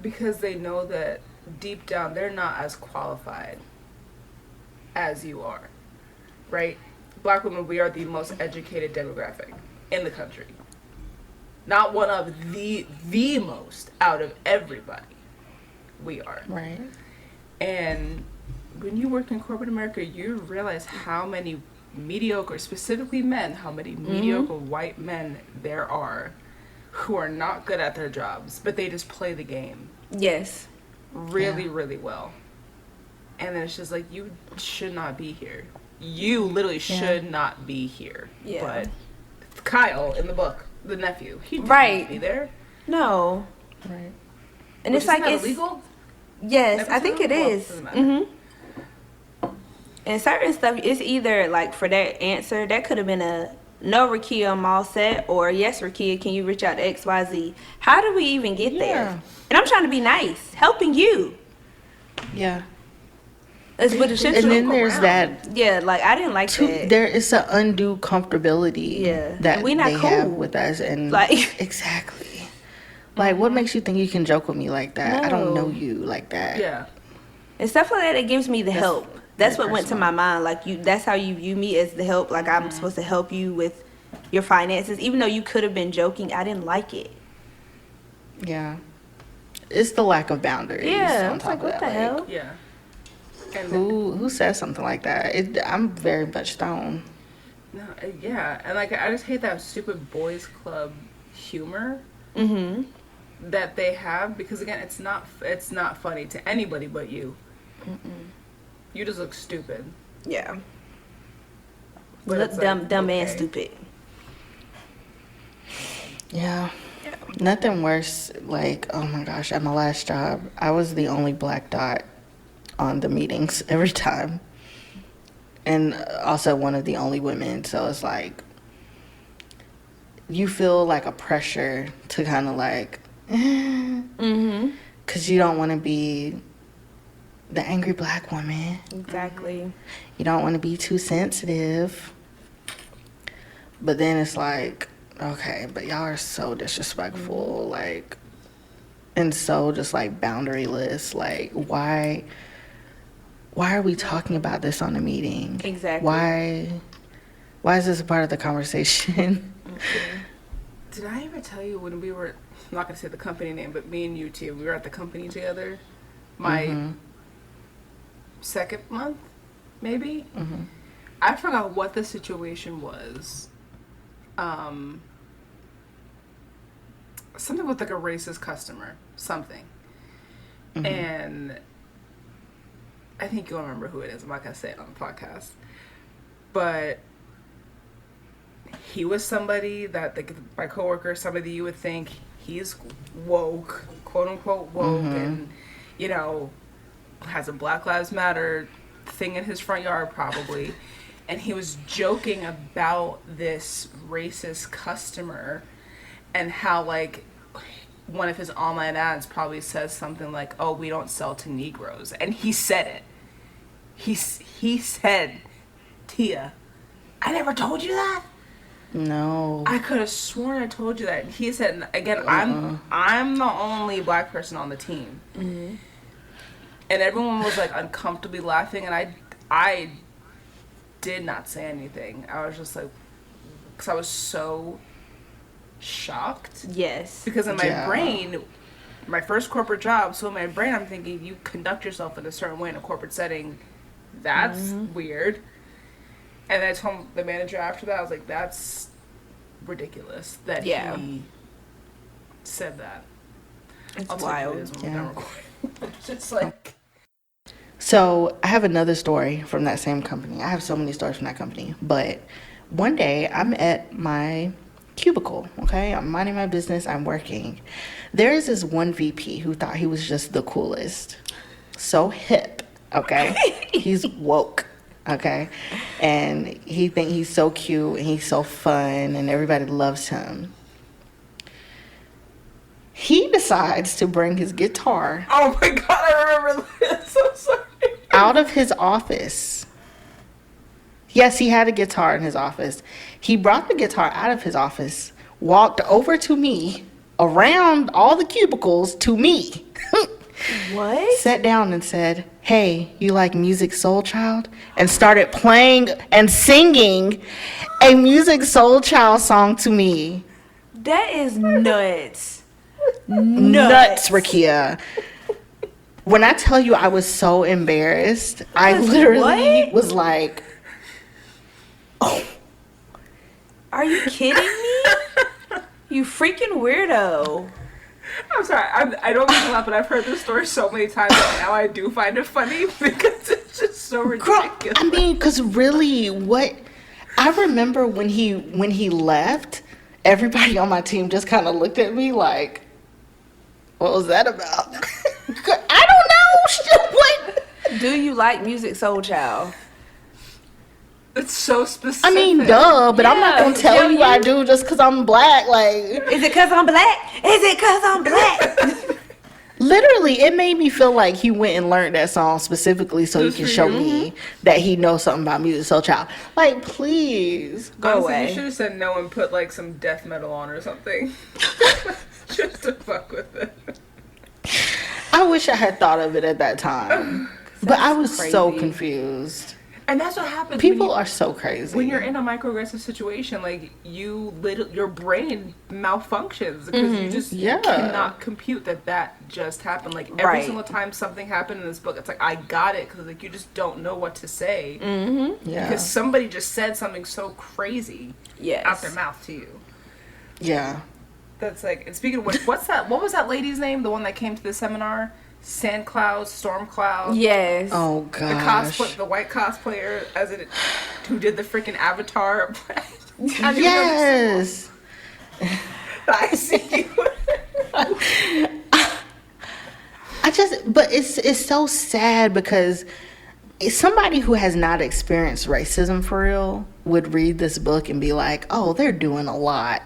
because they know that deep down they're not as qualified as you are, right? Black women, we are the most educated demographic in the country. Not one of the most out of everybody. We are. Right. And when you work in corporate America, you realize how many mediocre, specifically men, how many mediocre white men there are who are not good at their jobs, but they just play the game. Yes. Really, really well. And then it's just like, you should not be here. You literally should not be here. Yeah. But Kyle in the book, the nephew, he didn't Right. be there. No. Right. And it's Isn't like that it's illegal? Yes, I think it Well, is. doesn't matter. And certain stuff, it's either like for that answer, that could have been a no, Rakia, I'm all set, or yes, Rakia, can you reach out to XYZ? How do we even get there? And I'm trying to be nice, helping you. Yeah. It's but And essentially, then there's that. yeah, like I didn't like that. There is an undue comfortability Yeah. that We not they cool. have with us, and Like- exactly. Like, what makes you think you can joke with me like that? I don't know you like that. Yeah. And stuff like that, it gives me the help. That's very what went to personal. my mind. Like that's how you view me, as the help. Like I'm supposed to help you with your finances, even though you could have been joking. I didn't like it. Yeah. It's the lack of boundaries. Yeah, I on was top like, of what that. the hell? Yeah. And Who says something like that? I'm very much thrown. no, yeah, and like I just hate that stupid boys club humor that they have, because again, it's not funny to anybody but you. You just look stupid. Yeah. But Look it's dumb, like, dumb and okay. stupid. Yeah. Nothing worse. Like, oh my gosh, at my last job, I was the only black dot on the meetings every time. And also one of the only women. So it's like, you feel like a pressure to kind of like, because you don't want to be the angry black woman. Exactly. You don't want to be too sensitive. But then it's like, okay, but y'all are so disrespectful, like, and so just like boundaryless. Like, why are we talking about this on a meeting? Exactly. Why is this a part of the conversation? Did I ever tell you when we were, I'm not gonna say the company name, but me and you two, we were at the company together, my second month, maybe? I forgot what the situation was. Something with like a racist customer, something. And I think you'll remember who it is. I'm not gonna say it on the podcast. But he was somebody that my coworker, somebody you would think he's woke, quote unquote woke, and you know, has a Black Lives Matter thing in his front yard probably. And he was joking about this racist customer and how like one of his online ads probably says something like, "Oh, we don't sell to Negroes," and he said it. He said, "Tia, I never told you that." No. I could have sworn I told you that. He said, again, I'm the only black person on the team, and everyone was like uncomfortably laughing, and I did not say anything. I was just like, because I was so shocked. Yes. Because in my Yeah. brain, my first corporate job, so in my brain I'm thinking you conduct yourself in a certain way in a corporate setting. That's weird. And I told the manager after that, I was like, that's ridiculous that Yeah. he said that. It's I'll wild. take it as when we're Yeah. done recording. It's just like... So I have another story from that same company. I have so many stories from that company. But one day I'm at my cubicle, okay? I'm minding my business. I'm working. There is this one VP who thought he was just the coolest. So hip, okay? He's woke, okay? And he think he's so cute and he's so fun and everybody loves him. He decides to bring his guitar Oh my god, I remember this. I'm sorry. out of his office. Yes, he had a guitar in his office. He brought the guitar out of his office, walked over to me, around all the cubicles to me, What? sat down and said, "Hey, you like Music Soul Child?" And started playing and singing a Music Soul Child song to me. That is nuts. Nuts, Rakia. When I tell you I was so embarrassed, I Because literally what? was like, Are you kidding me? You freaking weirdo. I'm sorry, I don't mean to laugh, but I've heard this story so many times that now I do find it funny because it's just so girl, ridiculous. I mean, because really, what I remember when he left, everybody on my team just kind of looked at me like, "What was that about?" I don't know. What? Do you like Music Soul Child? It's so specific. I mean, duh, but I'm not Yeah, gonna tell tell you you. I do just because I'm black. Like, Is it because I'm black? Is it because I'm black? literally, it made me feel like he went and learned that song specifically so he Just can for show you. me that he knows something about Music Soul Child. Like, please. Go Honestly, away. you should have said no and put like some death metal on or something. Just to fuck with it. I wish I had thought of it at that time. But I was so crazy. confused. And that's what happens. People when you, are so crazy. when you're in a microaggressive situation, like your brain malfunctions because you just Yeah. cannot compute that just happened. Like every Right. single time something happened in this book, it's like I got it because like you just don't know what to say Yeah. because somebody just said something so crazy Yes. out their mouth to you. Yeah. That's like. And speaking of which, what's that? What was that lady's name? The one that came to the seminar? Sand Cloud, Storm Cloud. Yes. Oh, The gosh. the white cosplayer, who did the freaking Avatar. Yes. I see you. But it's so sad because somebody who has not experienced racism for real would read this book and be like, "Oh, they're doing a lot."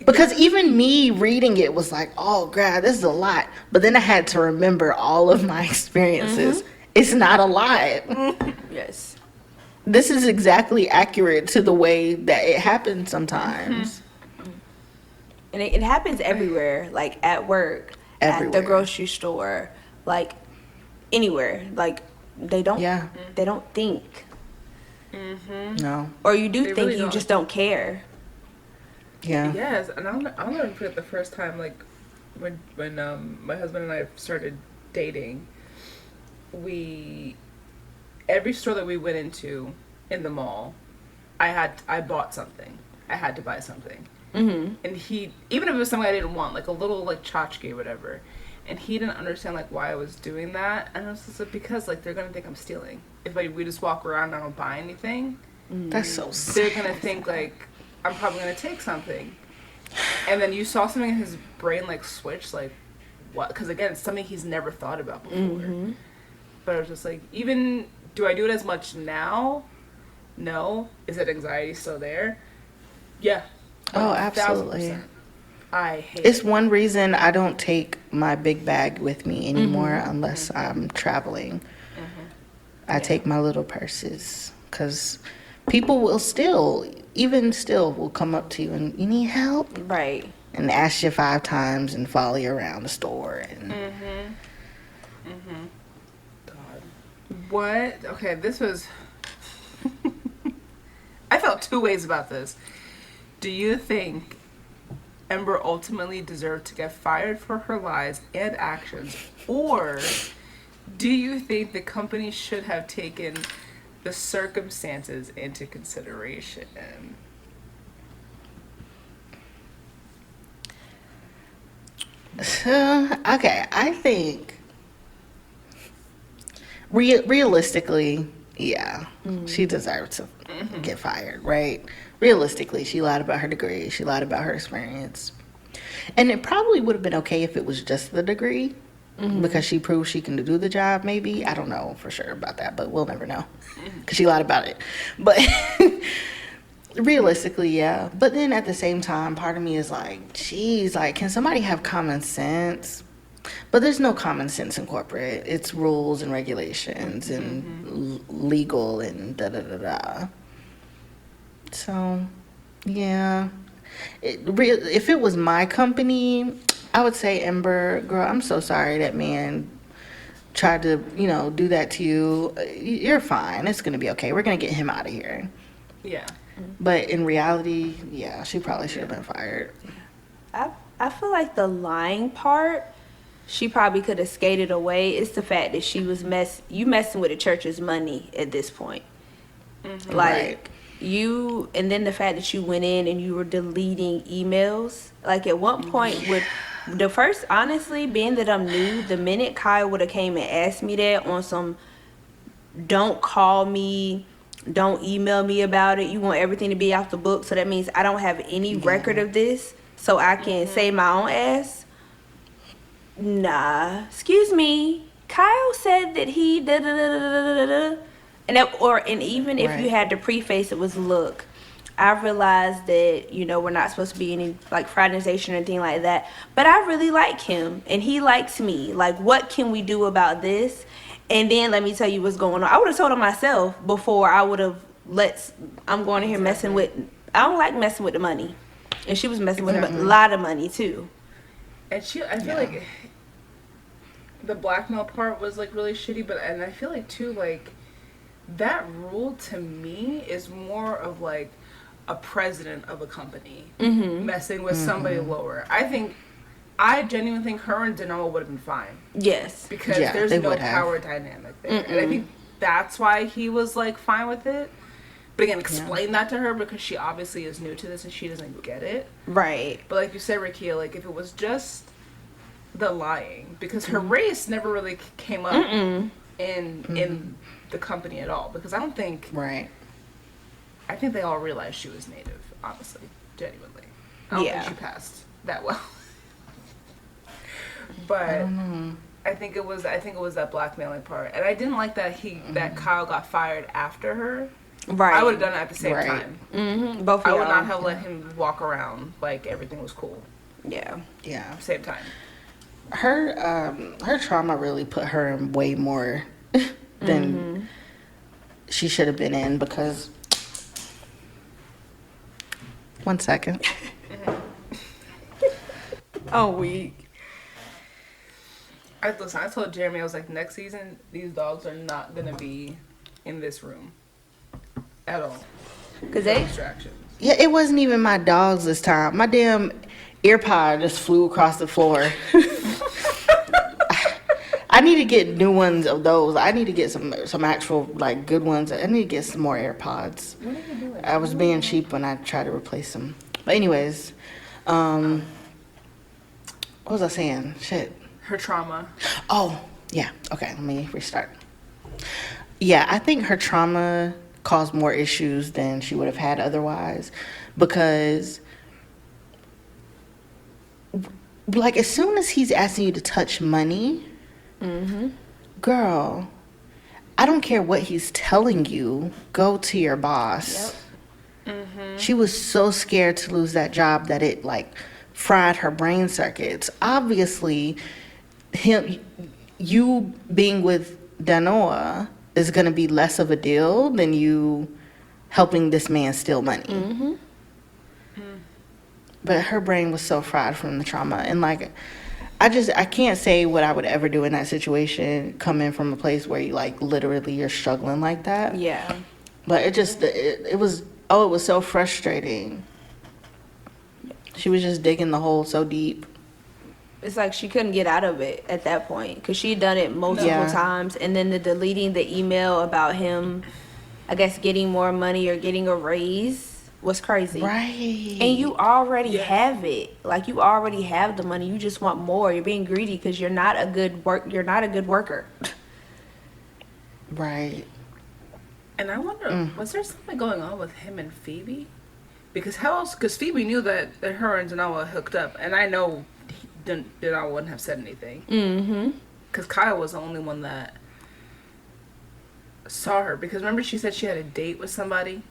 Because even me reading it was like, "Oh, God, this is a lot." But then I had to remember all of my experiences. It's not a lot. Yes. This is exactly accurate to the way that it happens sometimes. And it happens everywhere, like at work, at Everywhere. the grocery store, like anywhere. Like they don't think. No. Or you do They think, really you don't. just don't care. Yeah. Yes, and I'll never forget the first time, like when my husband and I started dating. Every store that we went into in the mall, I bought something. I had to buy something. Mm-hmm. And he, even if it was something I didn't want, like a little like tchotchke or whatever, and he didn't understand like why I was doing that, and I was just like, because like they're gonna think I'm stealing if we just walk around and I don't buy anything. That's so sad. They're gonna think like I'm probably gonna take something, and then you saw something in his brain like switch, like what? Because again, it's something he's never thought about before. But I was just like, even do I do it as much now? No. Is it anxiety still there? Yeah. Oh, absolutely. 1000%. I hate It's it. one reason I don't take my big bag with me anymore unless I'm traveling. I take my little purses because people will will come up to you and you need help Right. and ask you 5 times and follow you around the store. And God. What? Okay, this was... I felt 2 ways about this. Do you think Ember ultimately deserved to get fired for her lies and actions? Or do you think the company should have taken the circumstances into consideration? Okay, I think realistically, yeah, she deserves to get fired, right? Realistically, she lied about her degree. She lied about her experience. And it probably would have been okay if it was just the degree because she proved she can do the job, maybe. I don't know for sure about that, but we'll never know because she lied about it. But realistically, yeah. But then at the same time, part of me is like, geez, like, can somebody have common sense? But there's no common sense in corporate. It's rules and regulations and legal and da-da-da-da. So, yeah. If it was my company, I would say, Ember, girl, I'm so sorry that man tried to, do that to you. You're fine. It's going to be okay. We're going to get him out of here. Yeah. But in reality, yeah, she probably should have been fired. I feel like the lying part, she probably could have skated away. It's the fact that she was messing with the church's money at this point. Like, Right. and then the fact that you went in and you were deleting emails. Like, at one point, with the first, honestly, being that I'm new, the minute Kyle would have came and asked me that on some, don't call me, don't email me about it, you want everything to be off the book, so that means I don't have any record of this, so I can save my own ass. Nah, excuse me, Kyle said that he da da da da da da, and even if you Right. had to preface it was, look, I realized that we're not supposed to be any like fraternization or anything like that, but I really like him and he likes me. Like, what can we do about this? And then let me tell you what's going on. I would have told him myself before I would have I'm going in here messing with. I don't like messing with the money, and she was messing with a lot of money too. And I feel like the blackmail part was like really shitty, and I feel like too, like, that rule to me is more of like a president of a company messing with somebody lower. I genuinely think her and Danoa would have been fine. Yes. Because Yeah, there's they no would have. power dynamic there. And I think that's why he was like fine with it. But again, explain that to her because she obviously is new to this and she doesn't get it. Right. But like you said, Rakia, like if it was just the lying, because her race never really came up in the company at all. Because I don't think Right. I think they all realized she was native, honestly, genuinely. I don't think she passed that well. But I think it was that blackmailing part, and I didn't like that that Kyle got fired after her. Right. I would have done it at the same Right. time. Mm-hmm. Both of I y'all. would not have let him walk around like everything was cool. Yeah. Yeah. Same time. Her trauma really put her in way more than she should have been in because. One second. Oh, weak. I told Jeremy, I was like, next season, these dogs are not gonna be in this room at all. Because No they. distractions. Yeah, it wasn't even my dogs this time. My damn earpod just flew across the floor. I need to get new ones of those. I need to get some actual like good ones. I need to get some more AirPods. What are you doing? I was being cheap when I tried to replace them. But anyways, what was I saying? Shit. Her trauma. Oh, yeah. Okay, let me restart. Yeah, I think her trauma caused more issues than she would have had otherwise because like as soon as he's asking you to touch money, girl, I don't care what he's telling you, go to your boss. She was so scared to lose that job that it like fried her brain circuits. Obviously, you being with Danoa is going to be less of a deal than you helping this man steal money. But her brain was so fried from the trauma. And like, I can't say what I would ever do in that situation, coming from a place where you like literally you're struggling like that. Yeah. But it was so frustrating. She was just digging the hole so deep. It's like she couldn't get out of it at that point because she'd done it multiple times, and then the deleting the email about him, I guess, getting more money or getting a raise was crazy. Right. And you already have it. Like, you already have the money. You just want more. You're being greedy because you're not a good worker. Right. And I wonder, was there something going on with him and Phoebe? Because how else? Because Phoebe knew that her and Danawa hooked up, and I know Danawa wouldn't have said anything. Mm-hmm. Because Kyle was the only one that saw her. Because remember, she said she had a date with somebody.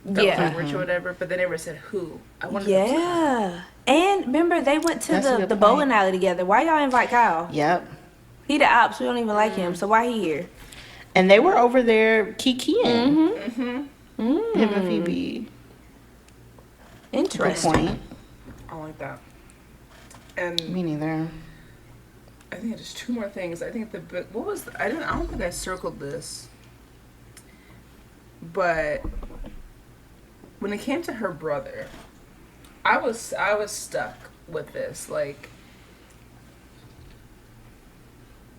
That was like rich or whatever, but they never said who. I wonder. Yeah. And remember, they went to the bowling alley together. Why y'all invite Kyle? Yep. He the ops. We don't even like him. So why he here? And they were over there kikiing. Mm-hmm. Him and Phoebe. Interesting. Good point. I like that. And Me neither. I think there's two more things. I think what was I don't think I circled this, but when it came to her brother, I was stuck with this. Like,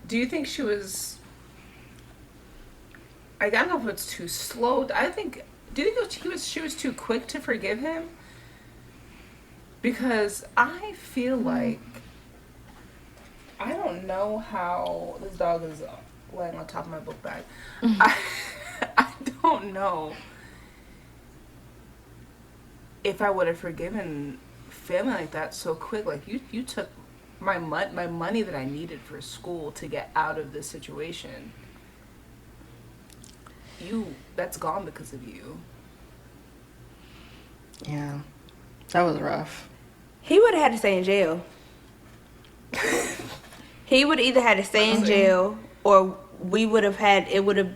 do you think she was? I don't know if it's too slow. Do you think she was too quick to forgive him? Because I feel like, I don't know how, this dog is laying on top of my book bag. I don't know if I would have forgiven family like that so quick. Like, you took my money that I needed for school to get out of this situation. That's gone because of you. Yeah. That was rough. He would have had to stay in jail. He would either had to stay in jail, or we would have had, it would have,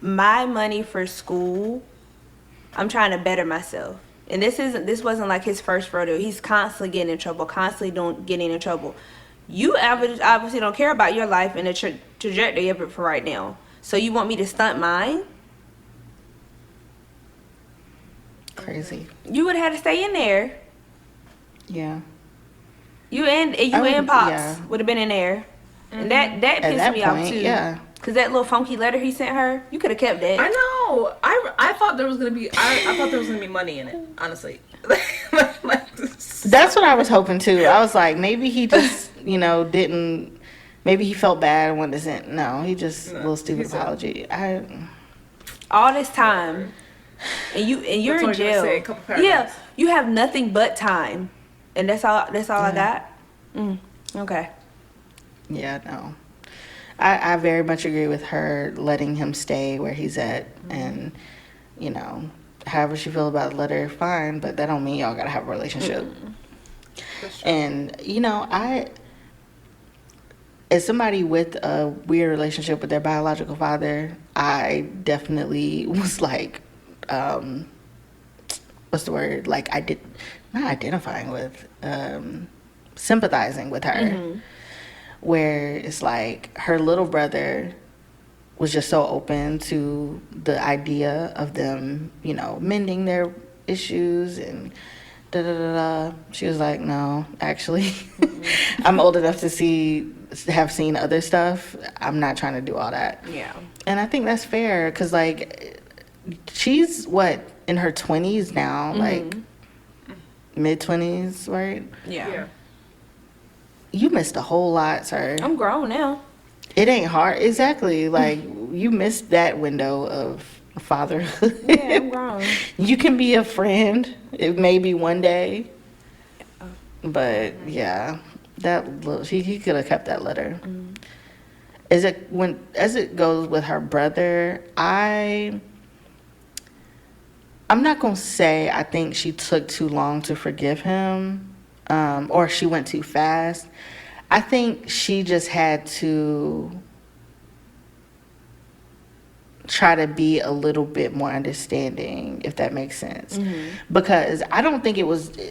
my money for school, I'm trying to better myself. And this wasn't like his first rodeo. He's constantly getting in trouble, getting in trouble. You obviously don't care about your life and the trajectory of it for right now. So you want me to stunt mine? Crazy. You would have had to stay in there. Yeah. You and Pops would have been in there. And that pissed me off too. Yeah. Cause that little funky letter he sent her, you could have kept that. I know. I thought there was gonna be. I thought there was gonna be money in it. Honestly. That's what I was hoping too. I was like, maybe he just, didn't. Maybe he felt bad and wanted to send. No, he just a little stupid apology. All this time, and you're in jail. Say, a couple paragraphs. Yeah, you have nothing but time, and that's all. That's all I got. Okay. Yeah, no. I very much agree with her letting him stay where he's at, and however she feel about the letter, fine, but that don't mean y'all gotta have a relationship. And I, as somebody with a weird relationship with their biological father, I definitely was like, what's the word? Like, not identifying with, sympathizing with her. Where it's like her little brother was just so open to the idea of them, mending their issues and da-da-da-da. She was like, no, actually, I'm old enough to have seen other stuff. I'm not trying to do all that. Yeah. And I think that's fair because, like, she's, in her 20s now, like, mid-20s, right? Yeah. You missed a whole lot, sir. I'm grown now. It ain't hard. Exactly. Like, you missed that window of fatherhood. Yeah, I'm grown. You can be a friend. It may be one day. But, yeah. He could have kept that letter. As it goes with her brother, I'm not going to say I think she took too long to forgive him. Or she went too fast. I think she just had to try to be a little bit more understanding, if that makes sense. Because I don't think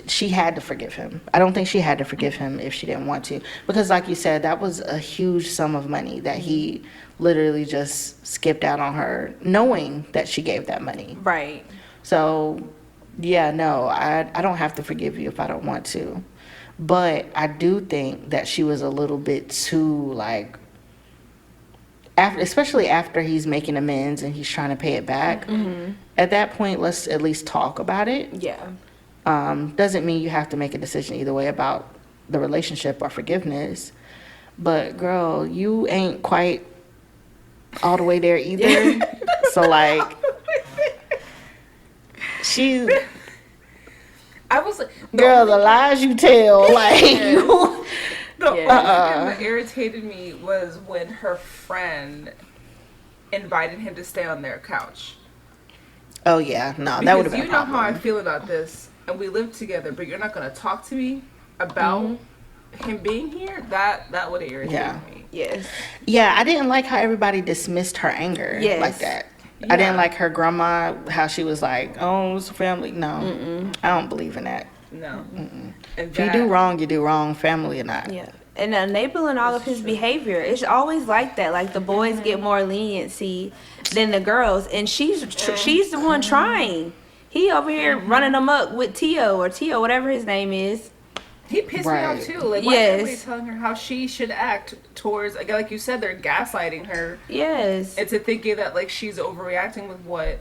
she had to forgive him. I don't think she had to forgive him if she didn't want to. Because like you said, that was a huge sum of money that he literally just skipped out on her, knowing that she gave that money. Right. So Yeah, no, I don't have to forgive you if I don't want to. But I do think that she was a little bit too, like, especially after he's making amends and he's trying to pay it back. At that point, let's at least talk about it. Yeah. Doesn't mean you have to make a decision either way about the relationship or forgiveness. But girl, you ain't quite all the way there either. So like, she, I was like, girl, the lies you tell, like, you, the only thing that irritated me was when her friend invited him to stay on their couch. oh yeah, no, that would have Because been you a know problem. how I feel about this, and we live together, but you're not going to talk to me about him being here. That would have irritated me. Yes. Yeah, I didn't like how everybody dismissed her anger like that. I didn't like her grandma, how she was like, oh, it's a family. No, I don't believe in that. No. And If you do wrong, you do wrong, family or not. Yeah. And enabling all of his behavior. It's always like that. Like the boys get more leniency than the girls, and she's the one trying. He over here running them up with Tio, whatever his name is. He pissed me off too. Like, why is everybody telling her how she should act towards, like you said, they're gaslighting her. Yes. Into thinking that like she's overreacting with what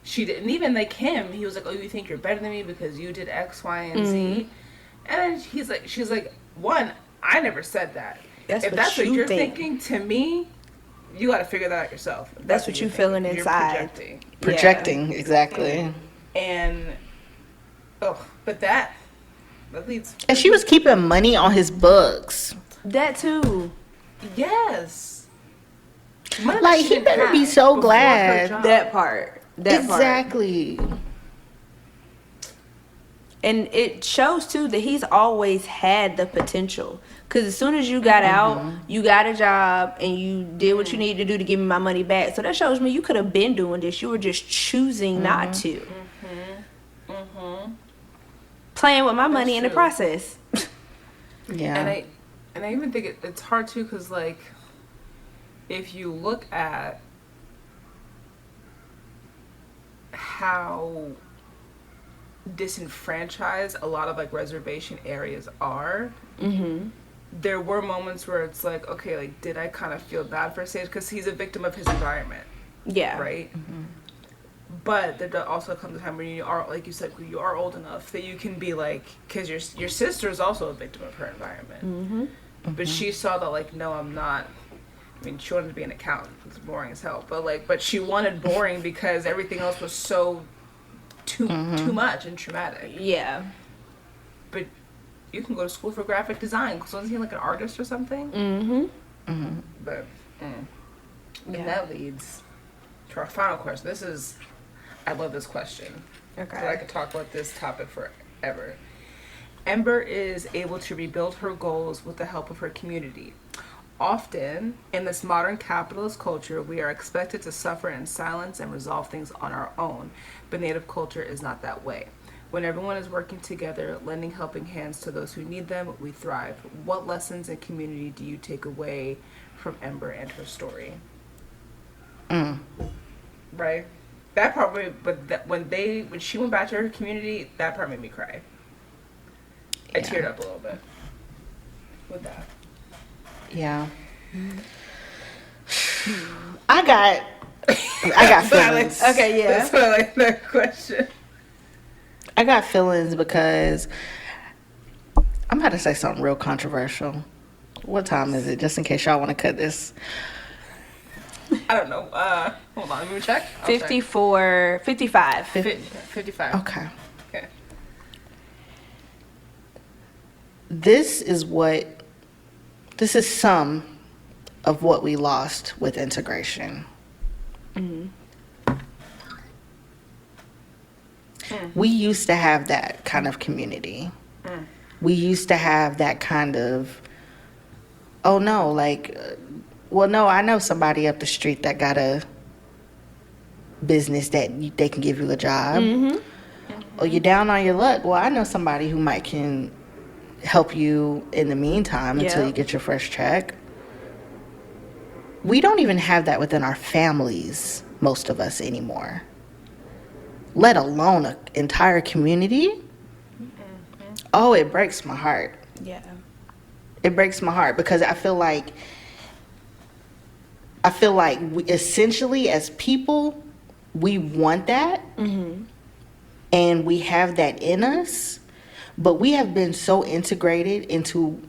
she did. And even like him, he was like, oh, you think you're better than me because you did X, Y, and Z. And then she's like, one, I never said that. If that's what you're thinking to me, you got to figure that out yourself. That's what you're feeling inside. You're Projecting, exactly. And, but that leads. And she was keeping money on his books. That too. Yes. Like, he better be so glad. That part. Exactly. And it shows too that he's always had the potential. Because as soon as you got out, you got a job and you did what you needed to do to give me my money back. So that shows me you could have been doing this. You were just choosing not to. Playing with my money in the process. Yeah. And I even think it's hard too, because like, if you look at how disenfranchised a lot of like reservation areas are, there were moments where it's like, okay, like, did I kind of feel bad for Sage because he's a victim of his environment? Yeah. Right. But there also comes a time when you are, like you said, you are old enough that you can be like, because your sister is also a victim of her environment. But she saw that, like, no, I'm not. I mean, she wanted to be an accountant. It's boring as hell. But she wanted boring because everything else was so too much and traumatic. Yeah. But you can go to school for graphic design. So wasn't he like an artist or something? But and that leads to our final question. I love this question. Okay. So I could talk about this topic forever. Ember is able to rebuild her goals with the help of her community. Often, in this modern capitalist culture, we are expected to suffer in silence and resolve things on our own. But Native culture is not that way. When everyone is working together, lending helping hands to those who need them, we thrive. What lessons in community do you take away from Ember and her story? Right? That probably, but when she went back to her community, that part made me cry. I teared up a little bit with that. Yeah. I got feelings. Okay, yeah. That's why I like that question. I got feelings because I'm about to say something real controversial. What time is it? Just in case y'all want to cut this. I don't know. Hold on, let me check. 55. 55. Okay. Okay. This is some of what we lost with integration. We used to have that kind of community. We used to have that kind of, oh no, like, well, no, I know somebody up the street that got a business that they can give you a job. Or you're down on your luck. Well, I know somebody who can help you in the meantime until you get your first check. We don't even have that within our families, most of us, anymore. let alone an entire community. Oh, it breaks my heart. Yeah. It breaks my heart because I feel like we, essentially as people, we want that, and we have that in us, but we have been so integrated into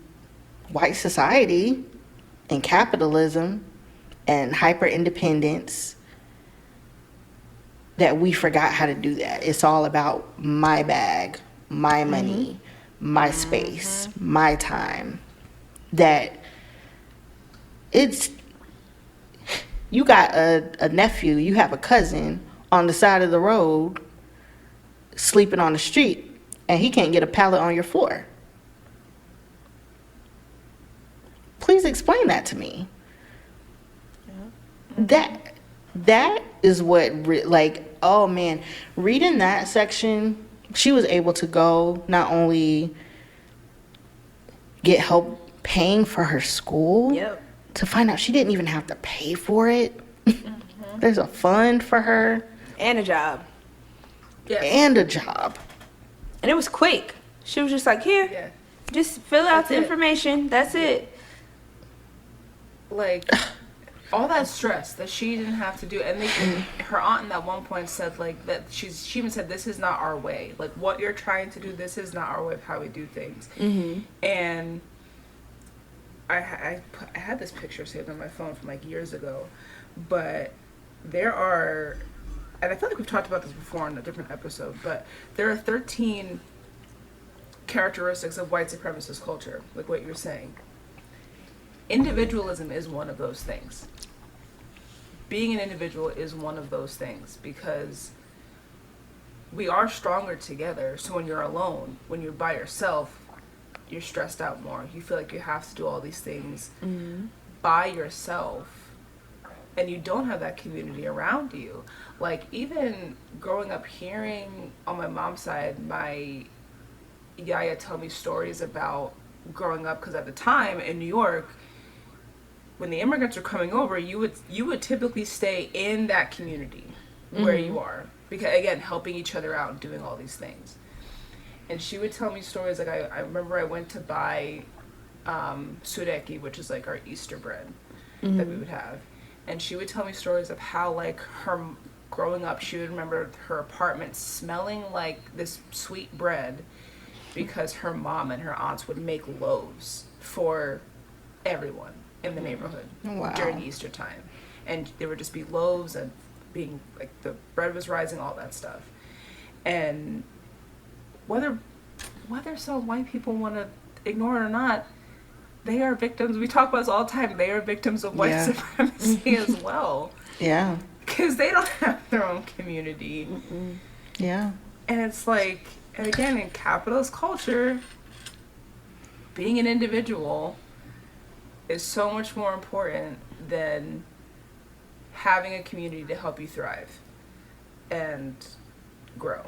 white society and capitalism and hyper independence that we forgot how to do that. It's all about my bag, my money, my space, my time. That it's, you got a nephew, you have a cousin on the side of the road sleeping on the street, and he can't get a pallet on your floor. Please explain that to me. That is what, like, oh man, reading that section, she was able to go not only get help paying for her school, Yep. to find out she didn't even have to pay for it. There's a fund for her. And a job. Yes. And a job. And it was quick. She was just like, here, Yeah. just fill out That's the it. information. That's it. Like, all that stress that she didn't have to do, and her aunt at one point said, like, that she even said, this is not our way. Like, what you're trying to do, this is not our way of how we do things. And I had this picture saved on my phone from, like, years ago, but there are, and I feel like we've talked about this before in a different episode, but there are 13 characteristics of white supremacist culture, like what you're saying. Individualism is one of those things. Being an individual is one of those things, because we are stronger together. So when you're alone, when you're by yourself, you're stressed out more. You feel like you have to do all these things by yourself, and you don't have that community around you. Like, even growing up, hearing on my mom's side, my yaya tell me stories about growing up, because at the time in New York, when the immigrants were coming over, you would typically stay in that community where you are, because, again, helping each other out and doing all these things. And she would tell me stories, like, I remember I went to buy sureki, which is like our Easter bread that we would have, and she would tell me stories of how, like, her growing up, she would remember her apartment smelling like this sweet bread because her mom and her aunts would make loaves for everyone in the neighborhood during Easter time. And there would just be loaves and being, like, the bread was rising, all that stuff. And whether some white people want to ignore it or not, they are victims. We talk about this all the time. They are victims of white supremacy as well. Yeah. Because they don't have their own community. Yeah. And it's like, and again, in capitalist culture, being an individual is so much more important than having a community to help you thrive and grow.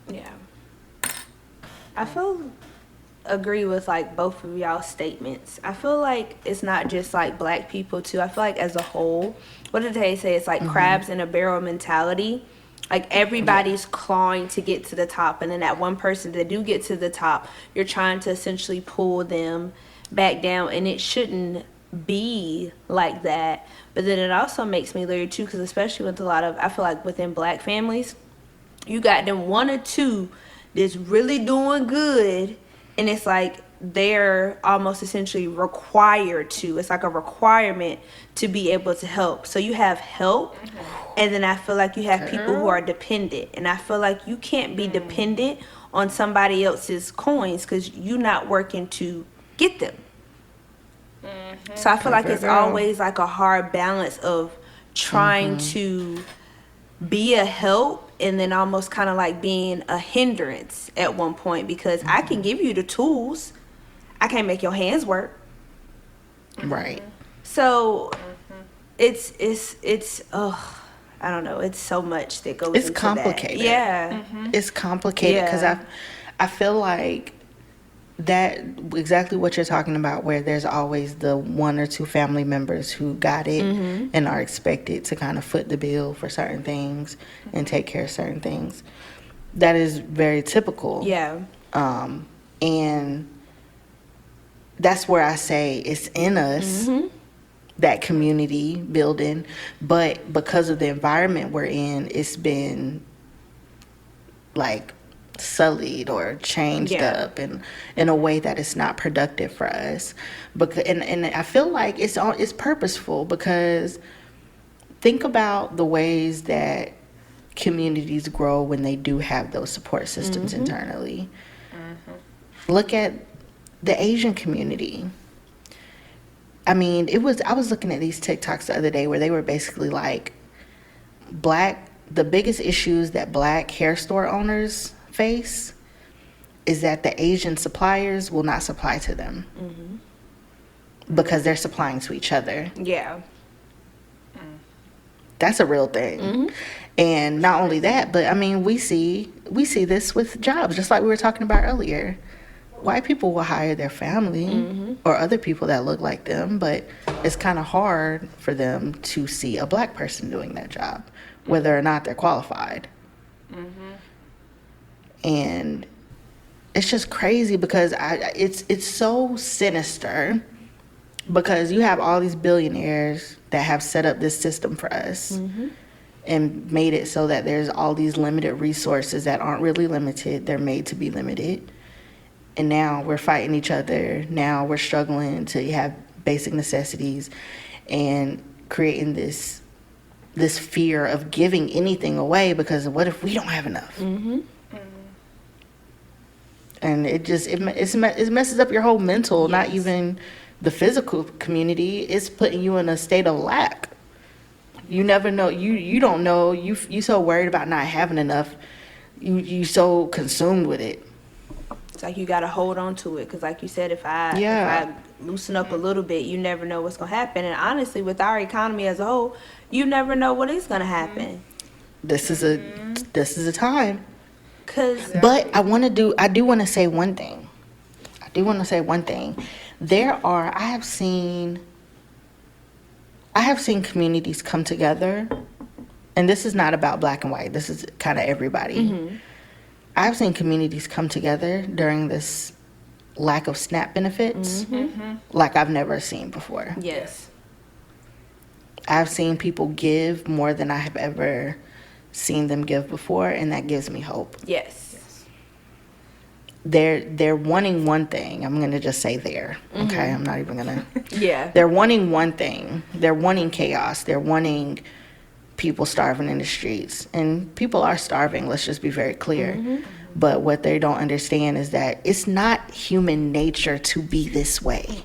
Yeah. Agree with, like, both of y'all's statements. I feel like it's not just, like, black people too. I feel like as a whole, what did they say? It's like crabs in a barrel mentality. Like, everybody's clawing to get to the top, and then that one person that do get to the top, you're trying to essentially pull them back down, and it shouldn't be like that. But then it also makes me leery too, because especially with a lot of, I feel like within black families, you got them one or two that's really doing good, and it's like they're almost essentially required to. It's like a requirement to be able to help. So you have help, and then I feel like you have people who are dependent. And I feel like you can't be dependent on somebody else's coins because you're not working to get them. So I feel like it's always like a hard balance of trying to be a help and then almost kind of like being a hindrance at one point, because I can give you the tools, I can't make your hands work. Right. So it's I don't know, it's so much that goes It's into complicated. that. Yeah. It's complicated because Yeah. I feel like that exactly what you're talking about, where there's always the one or two family members who got it and are expected to kind of foot the bill for certain things and take care of certain things. That is very typical. Yeah. And that's where I say it's in us, that community building, but because of the environment we're in, it's been like sullied or changed up in a way that it's not productive for us. Because and I feel like it's purposeful, because think about the ways that communities grow when they do have those support systems internally. Look at the Asian community. I mean, I was looking at these TikToks the other day where they were basically like, the biggest issues that black hair store owners face is that the Asian suppliers will not supply to them because they're supplying to each other. Yeah. That's a real thing. And not only that, but I mean, we see this with jobs, just like we were talking about earlier. White people will hire their family or other people that look like them, but it's kind of hard for them to see a black person doing that job, whether or not they're qualified. And it's just crazy because it's so sinister, because you have all these billionaires that have set up this system for us and made it so that there's all these limited resources that aren't really limited. They're made to be limited. And now we're fighting each other. Now we're struggling to have basic necessities and creating this fear of giving anything away, because what if we don't have enough? And it messes up your whole mental, not even the physical community. It's putting you in a state of lack. You never know. You don't know. You so worried about not having enough. You so consumed with it. It's like you got to hold on to it, because like you said, if I loosen up a little bit, you never know what's going to happen. And honestly, with our economy as a whole, you never know what is going to happen. This is a time. But I do want to say one thing. I have seen communities come together, and this is not about black and white. This is kind of everybody. I've seen communities come together during this lack of SNAP benefits like I've never seen before. Yes. I've seen people give more than I have ever seen them give before, and that gives me hope. Yes. They're wanting one thing. I'm going to just say okay? I'm not even going to. Yeah. They're wanting one thing. They're wanting chaos. They're wanting people starving in the streets. And people are starving, let's just be very clear. But what they don't understand is that it's not human nature to be this way.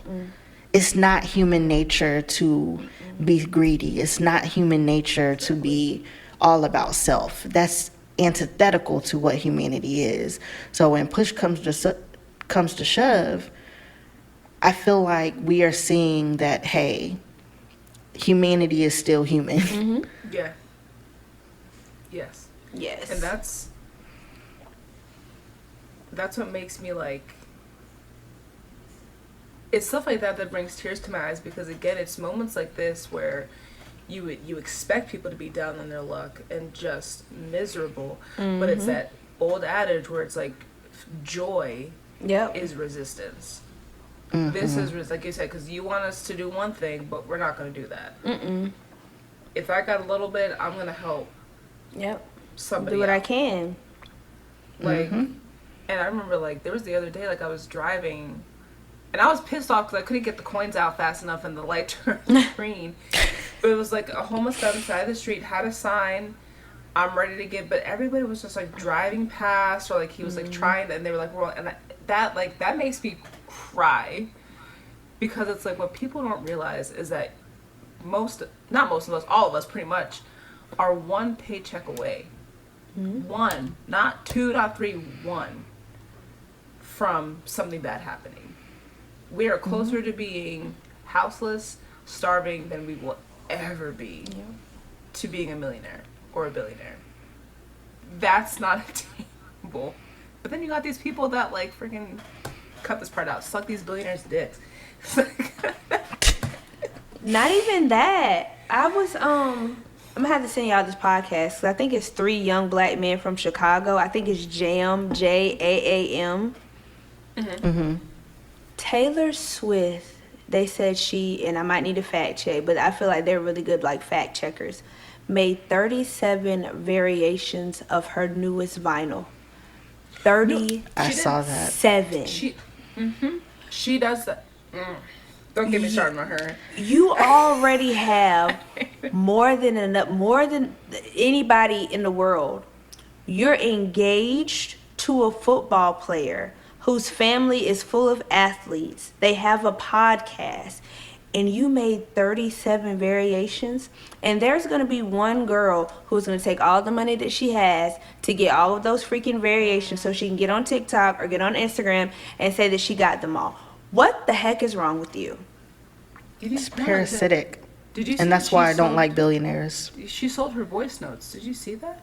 It's not human nature to be greedy. It's not human nature to be all about self. That's antithetical to what humanity is. So when push comes to shove, I feel like we are seeing that, hey, humanity is still human. Yeah. Yes. Yes. And that's what makes me like, it's stuff like that brings tears to my eyes, because again, it's moments like this where you expect people to be down on their luck and just miserable, but it's that old adage where it's like joy is resistance. This is like you said, because you want us to do one thing, but we're not going to do that. If I got a little bit, I'm going to help somebody do what out. I can. Like, and I remember, like, there was the other day, like, I was driving, and I was pissed off because I couldn't get the coins out fast enough and the light turned green. But it was like a homeless on the side of the street had a sign, I'm ready to give, but everybody was just like driving past, or like he was like trying, and they were like, well, and that makes me cry, because it's like what people don't realize is that not most of us, all of us pretty much, are one paycheck away. One, not two, not three, one, from something bad happening. We are closer to being houseless, starving than we will ever be to being a millionaire or a billionaire. That's not attainable. But then you got these people that like freaking cut this part out. Suck these billionaires' dicks. Not even that. I was I'm gonna have to send y'all this podcast 'cause I think it's 3 young black men from Chicago. I think it's JAM, JAAM. Taylor Swift. They said she, and I might need a fact check, but I feel like they're really good like fact checkers. Made 37 variations of her newest vinyl. 37. I saw that. She does that. Don't get me started on her. You already have more than anybody in the world. You're engaged to a football player whose family is full of athletes. They have a podcast, and you made 37 variations. And there's going to be one girl who's going to take all the money that she has to get all of those freaking variations so she can get on TikTok or get on Instagram and say that she got them all. What the heck is wrong with you? It's parasitic. Did you see and that's that why I she don't sold- like billionaires. She sold her voice notes. Did you see that?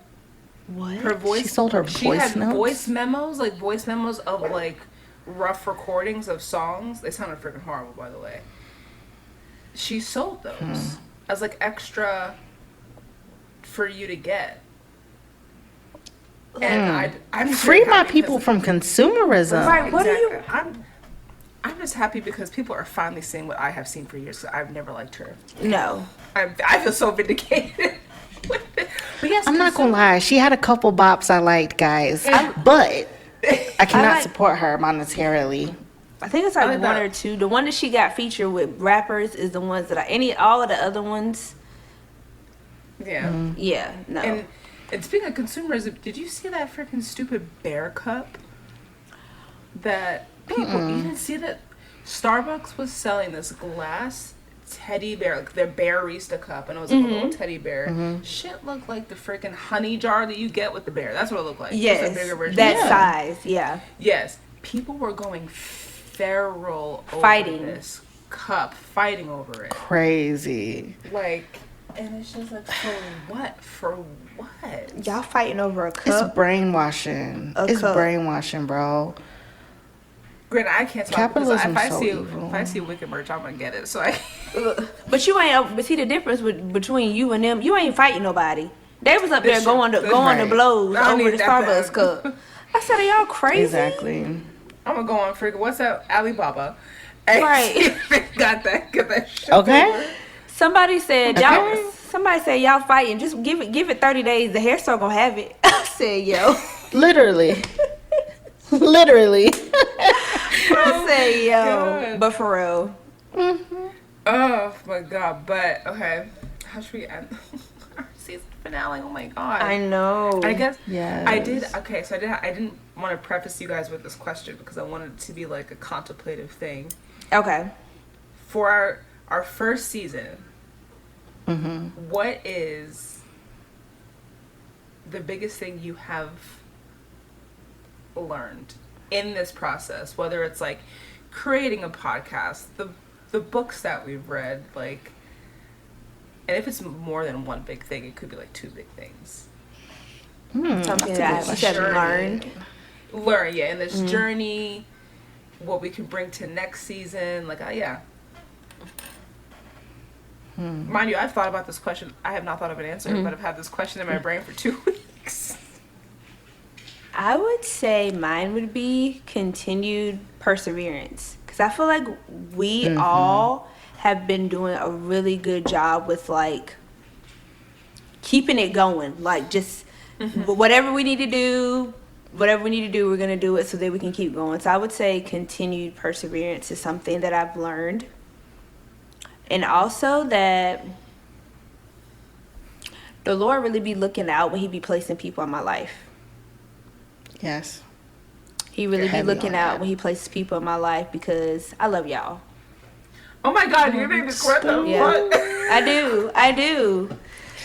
What? Her voice. She sold her She voice had notes? voice memos of like rough recordings of songs. They sounded freaking horrible, by the way. She sold those as like extra for you to get. And I'm just Free very my happy people because- from consumerism. Right, what do you... Exactly. I'm just happy because people are finally seeing what I have seen for years. Cause I've never liked her. No. I feel so vindicated. But yes, I'm not gonna lie, she had a couple bops I liked, guys, but I cannot like- support her monetarily. I think it's I like like one that. or two. The one that she got featured with rappers is the ones that all of the other ones, Yeah. yeah, no. And speaking of consumerism, did you see that freaking stupid bear cup? That people, you didn't see that? Starbucks was selling this glass teddy bear, like their barista cup, and it was like a little teddy bear. Shit looked like the freaking honey jar that you get with the bear. That's what it looked like. Just a Yes, bigger version. that size, yeah. Yes. People were going feral over Fighting. this cup, fighting over it. Crazy. Like, and it's just like, for what? For what? Y'all fighting over a It's cup? brainwashing. A It's cup. brainwashing, bro. Granted, I can't talk Capitalism's because so if evil. I see Wicked merch, I'm gonna get it. So I. But you ain't. But see the difference between you and them. You ain't fighting nobody. They was up there That's going to true. going to Right. blows I don't over need the that Starbucks bad. cup. I said, are y'all crazy? Exactly. I'm gonna go on freaking what's that Alibaba. And Right. got that shit. Okay. Somebody said Okay. y'all. Somebody said y'all fighting. Just give it 30 days. The hair store gonna have it. I said, yo. Literally. Literally. I said, yo. God. But for real. Oh my god! But okay, how should we end our season finale? Oh my god! I know. I guess Yes. I did. Okay, so I didn't want to preface you guys with this question because I wanted it to be like a contemplative thing Okay. for our first season. What is the biggest thing you have learned in this process? Whether it's like creating a podcast, the books that we've read, like, and if it's more than one big thing, it could be like 2 big things. Something that I should have learned. Learn, yeah, in this journey, what we can bring to next season, like, yeah. Mind you, I've thought about this question. I have not thought of an answer, but I've had this question in my brain for 2 weeks. I would say mine would be continued perseverance. Because I feel like we all have been doing a really good job with, like, keeping it going. Like, just whatever we need to do, we're going to do it so that we can keep going. So I would say continued perseverance is something that I've learned. And also that the Lord really be looking out when he be placing people in my life. Yes. He really be Heavy looking on out that. when he places people in my life because I love y'all. Oh my god, you made me squirt the Yeah. what? I do.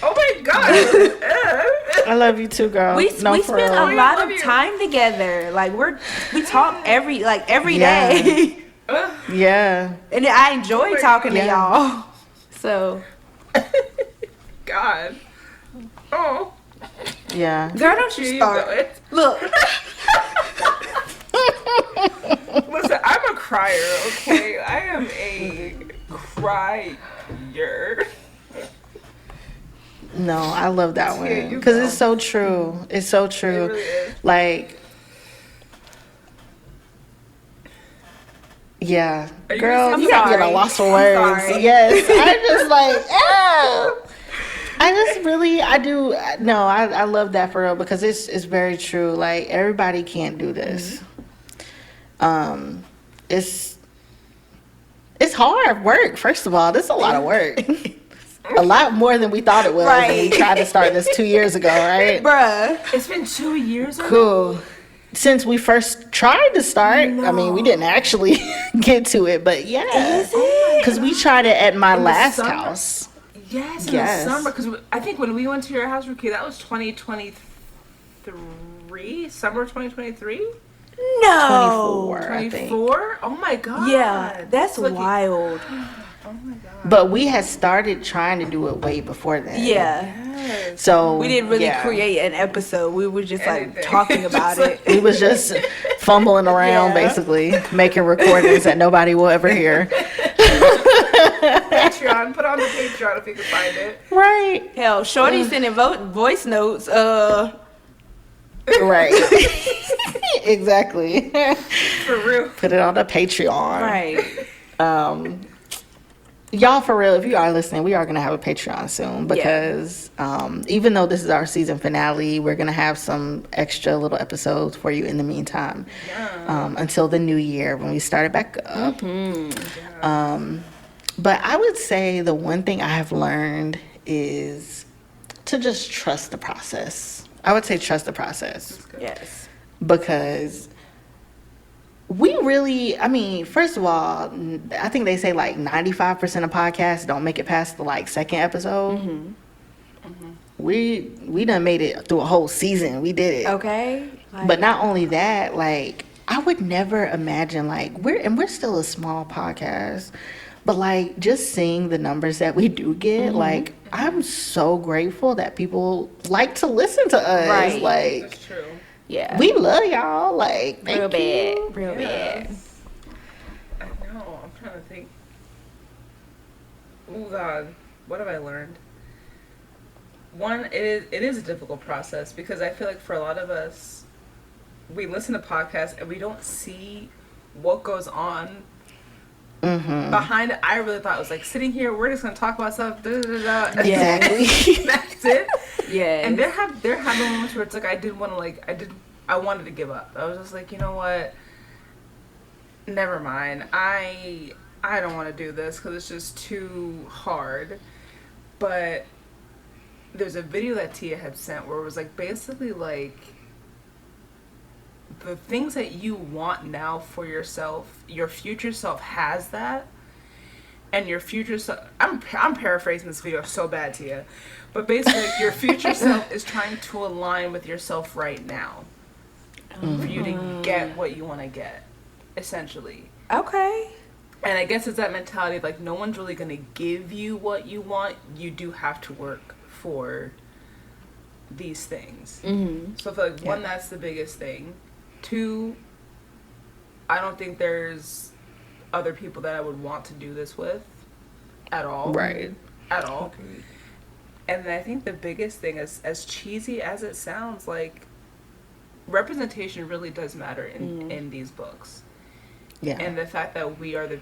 Oh my god. I love you too, girl. We no, spend for a real. lot love of you. time together. Like we talk every Yeah. day. Yeah. And I enjoy talking to Yeah. y'all. So, God. Oh. Yeah. girl, don't you start. Jesus. Look. Listen, I'm a crier, okay? I am a crier. No, I love that Yeah, one you because go. it's so true. It's so It true. really is. Like, yeah, Are you girl, gonna you say- got me at a sorry. loss for I'm words. sorry. Yes, I just like, oh. I just really, I do. No, I love that for real because it's very true. Like everybody can't do this. It's hard work. First of all, this is a lot of work. A lot more than we thought it was when we Right. tried to start this 2 years ago, right? Bruh. It's been 2 years already? Cool. Since we first tried to start, I mean, we didn't actually get to it, but yeah, because we tried it at my the last summer? house. Yes, in Yes. the summer. Because I think when we went to your house, Ricky, that was 2023? Summer 2023? No. 24, I think. 24? Oh my god. Yeah, that's Look, wild. Oh my god. But we had started trying to do it way before then. Yeah. Yes. So We didn't really yeah. create an episode. We were just like Anything. talking about Just it. We was just fumbling around, Yeah. basically making recordings that nobody will ever hear. Patreon. Put on the Patreon if you can find it. Right. Hell, Shorty sending voice notes. Right. Exactly. For real. Put it on the Patreon. Right. Y'all, for real, if you are listening, we are going to have a Patreon soon because even though this is our season finale, we're going to have some extra little episodes for you in the meantime until the new year when we start it back up. But I would say the one thing I have learned is to just trust the process. I would say trust the process Yes. because we really, I mean, first of all, I think they say like 95% of podcasts don't make it past the like second episode. We done made it through a whole season. We did it. Okay. But not only that, like I would never imagine like we're still a small podcast, but like just seeing the numbers that we do get, like I'm so grateful that people like to listen to us. Right. Like That's true. Yeah. we love y'all. Like thank real bad. you. Real bad. I know. I'm trying to think. Oh god, what have I learned? One, it is a difficult process because I feel like for a lot of us, we listen to podcasts and we don't see what goes on behind it. I really thought it was like sitting here, we're just gonna talk about stuff. Da, da, da, da. Exactly. That's it. Yeah. And there have been moments where it's like I wanted to give up. I was just like, you know what? Never mind. I don't want to do this because it's just too hard. But there's a video that Tia had sent where it was like basically like the things that you want now for yourself, your future self has that. And your future self, I'm paraphrasing this video so bad, Tia, but basically your future self is trying to align with yourself right now for you to get what you want to get, essentially. Okay. And I guess it's that mentality of like no one's really gonna give you what you want. You do have to work for these things. So I feel like one, that's the biggest thing. Two, I don't think there's other people that I would want to do this with at all. Right. At all. And then I think the biggest thing is, as cheesy as it sounds, like representation really does matter in these books. Yeah. And the fact that we are the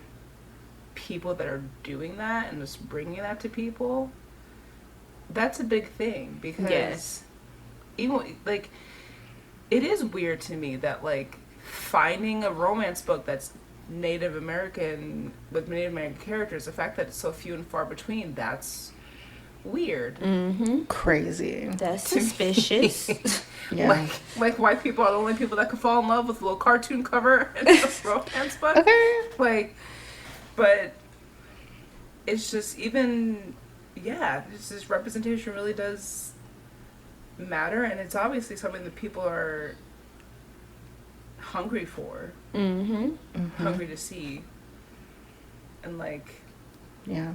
people that are doing that and just bringing that to people, that's a big thing because Yes. even like it is weird to me that like finding a romance book that's Native American with Native American characters, the fact that it's so few and far between, that's weird. Crazy. That's suspicious. Yeah. Like white people are the only people that can fall in love with a little cartoon cover and a romance book. Okay. Like, but it's just even, yeah, this representation really does matter, and it's obviously something that people are hungry for, hungry to see, and like, Yeah.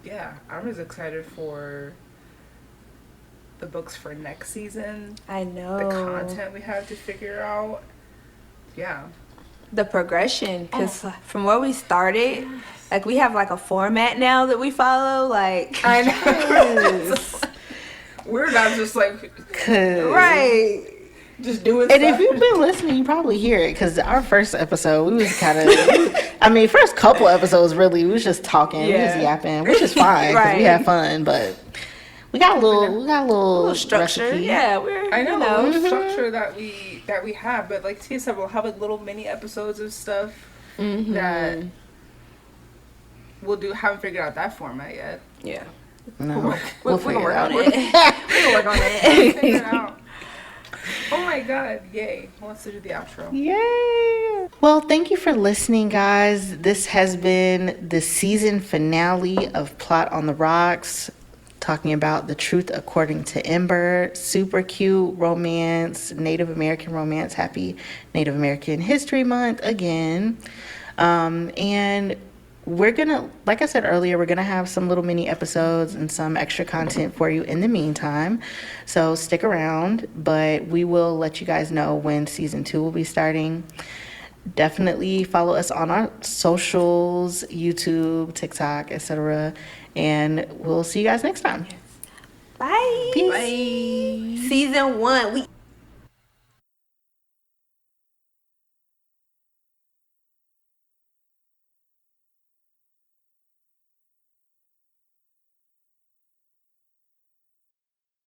yeah, I'm just excited for the books for next season, I know. the content we have to figure out. Yeah. the progression, because from where we started, like we have like a format now that we follow. Like I know. We're not just like right. just doing And stuff. if you've been listening, you probably hear it because our first episode, we was kind of, first couple episodes, really, we was just talking, we was Yeah. yapping, which is fine because we Right. had fun, but we got a little Structure. recipe. Yeah, we're I know, you know. the structure that we have, but like Tia said, we'll have like little mini episodes of stuff that we'll do. Haven't figured out that format yet. Yeah. No, We're figure gonna work it out. on it. We're gonna work on it. Figure it out. Oh my god! Yay! Let's do the outro. Yay! Well, thank you for listening, guys. This has been the season finale of Plot on the Rocks, talking about The Truth According to Ember. Super cute romance, Native American romance. Happy Native American History Month again. And we're gonna, like I said earlier, we're gonna have some little mini episodes and some extra content for you in the meantime. So stick around, but we will let you guys know when season 2 will be starting. Definitely follow us on our socials, YouTube, TikTok, etc. And we'll see you guys next time. Bye. Peace. Season 1. We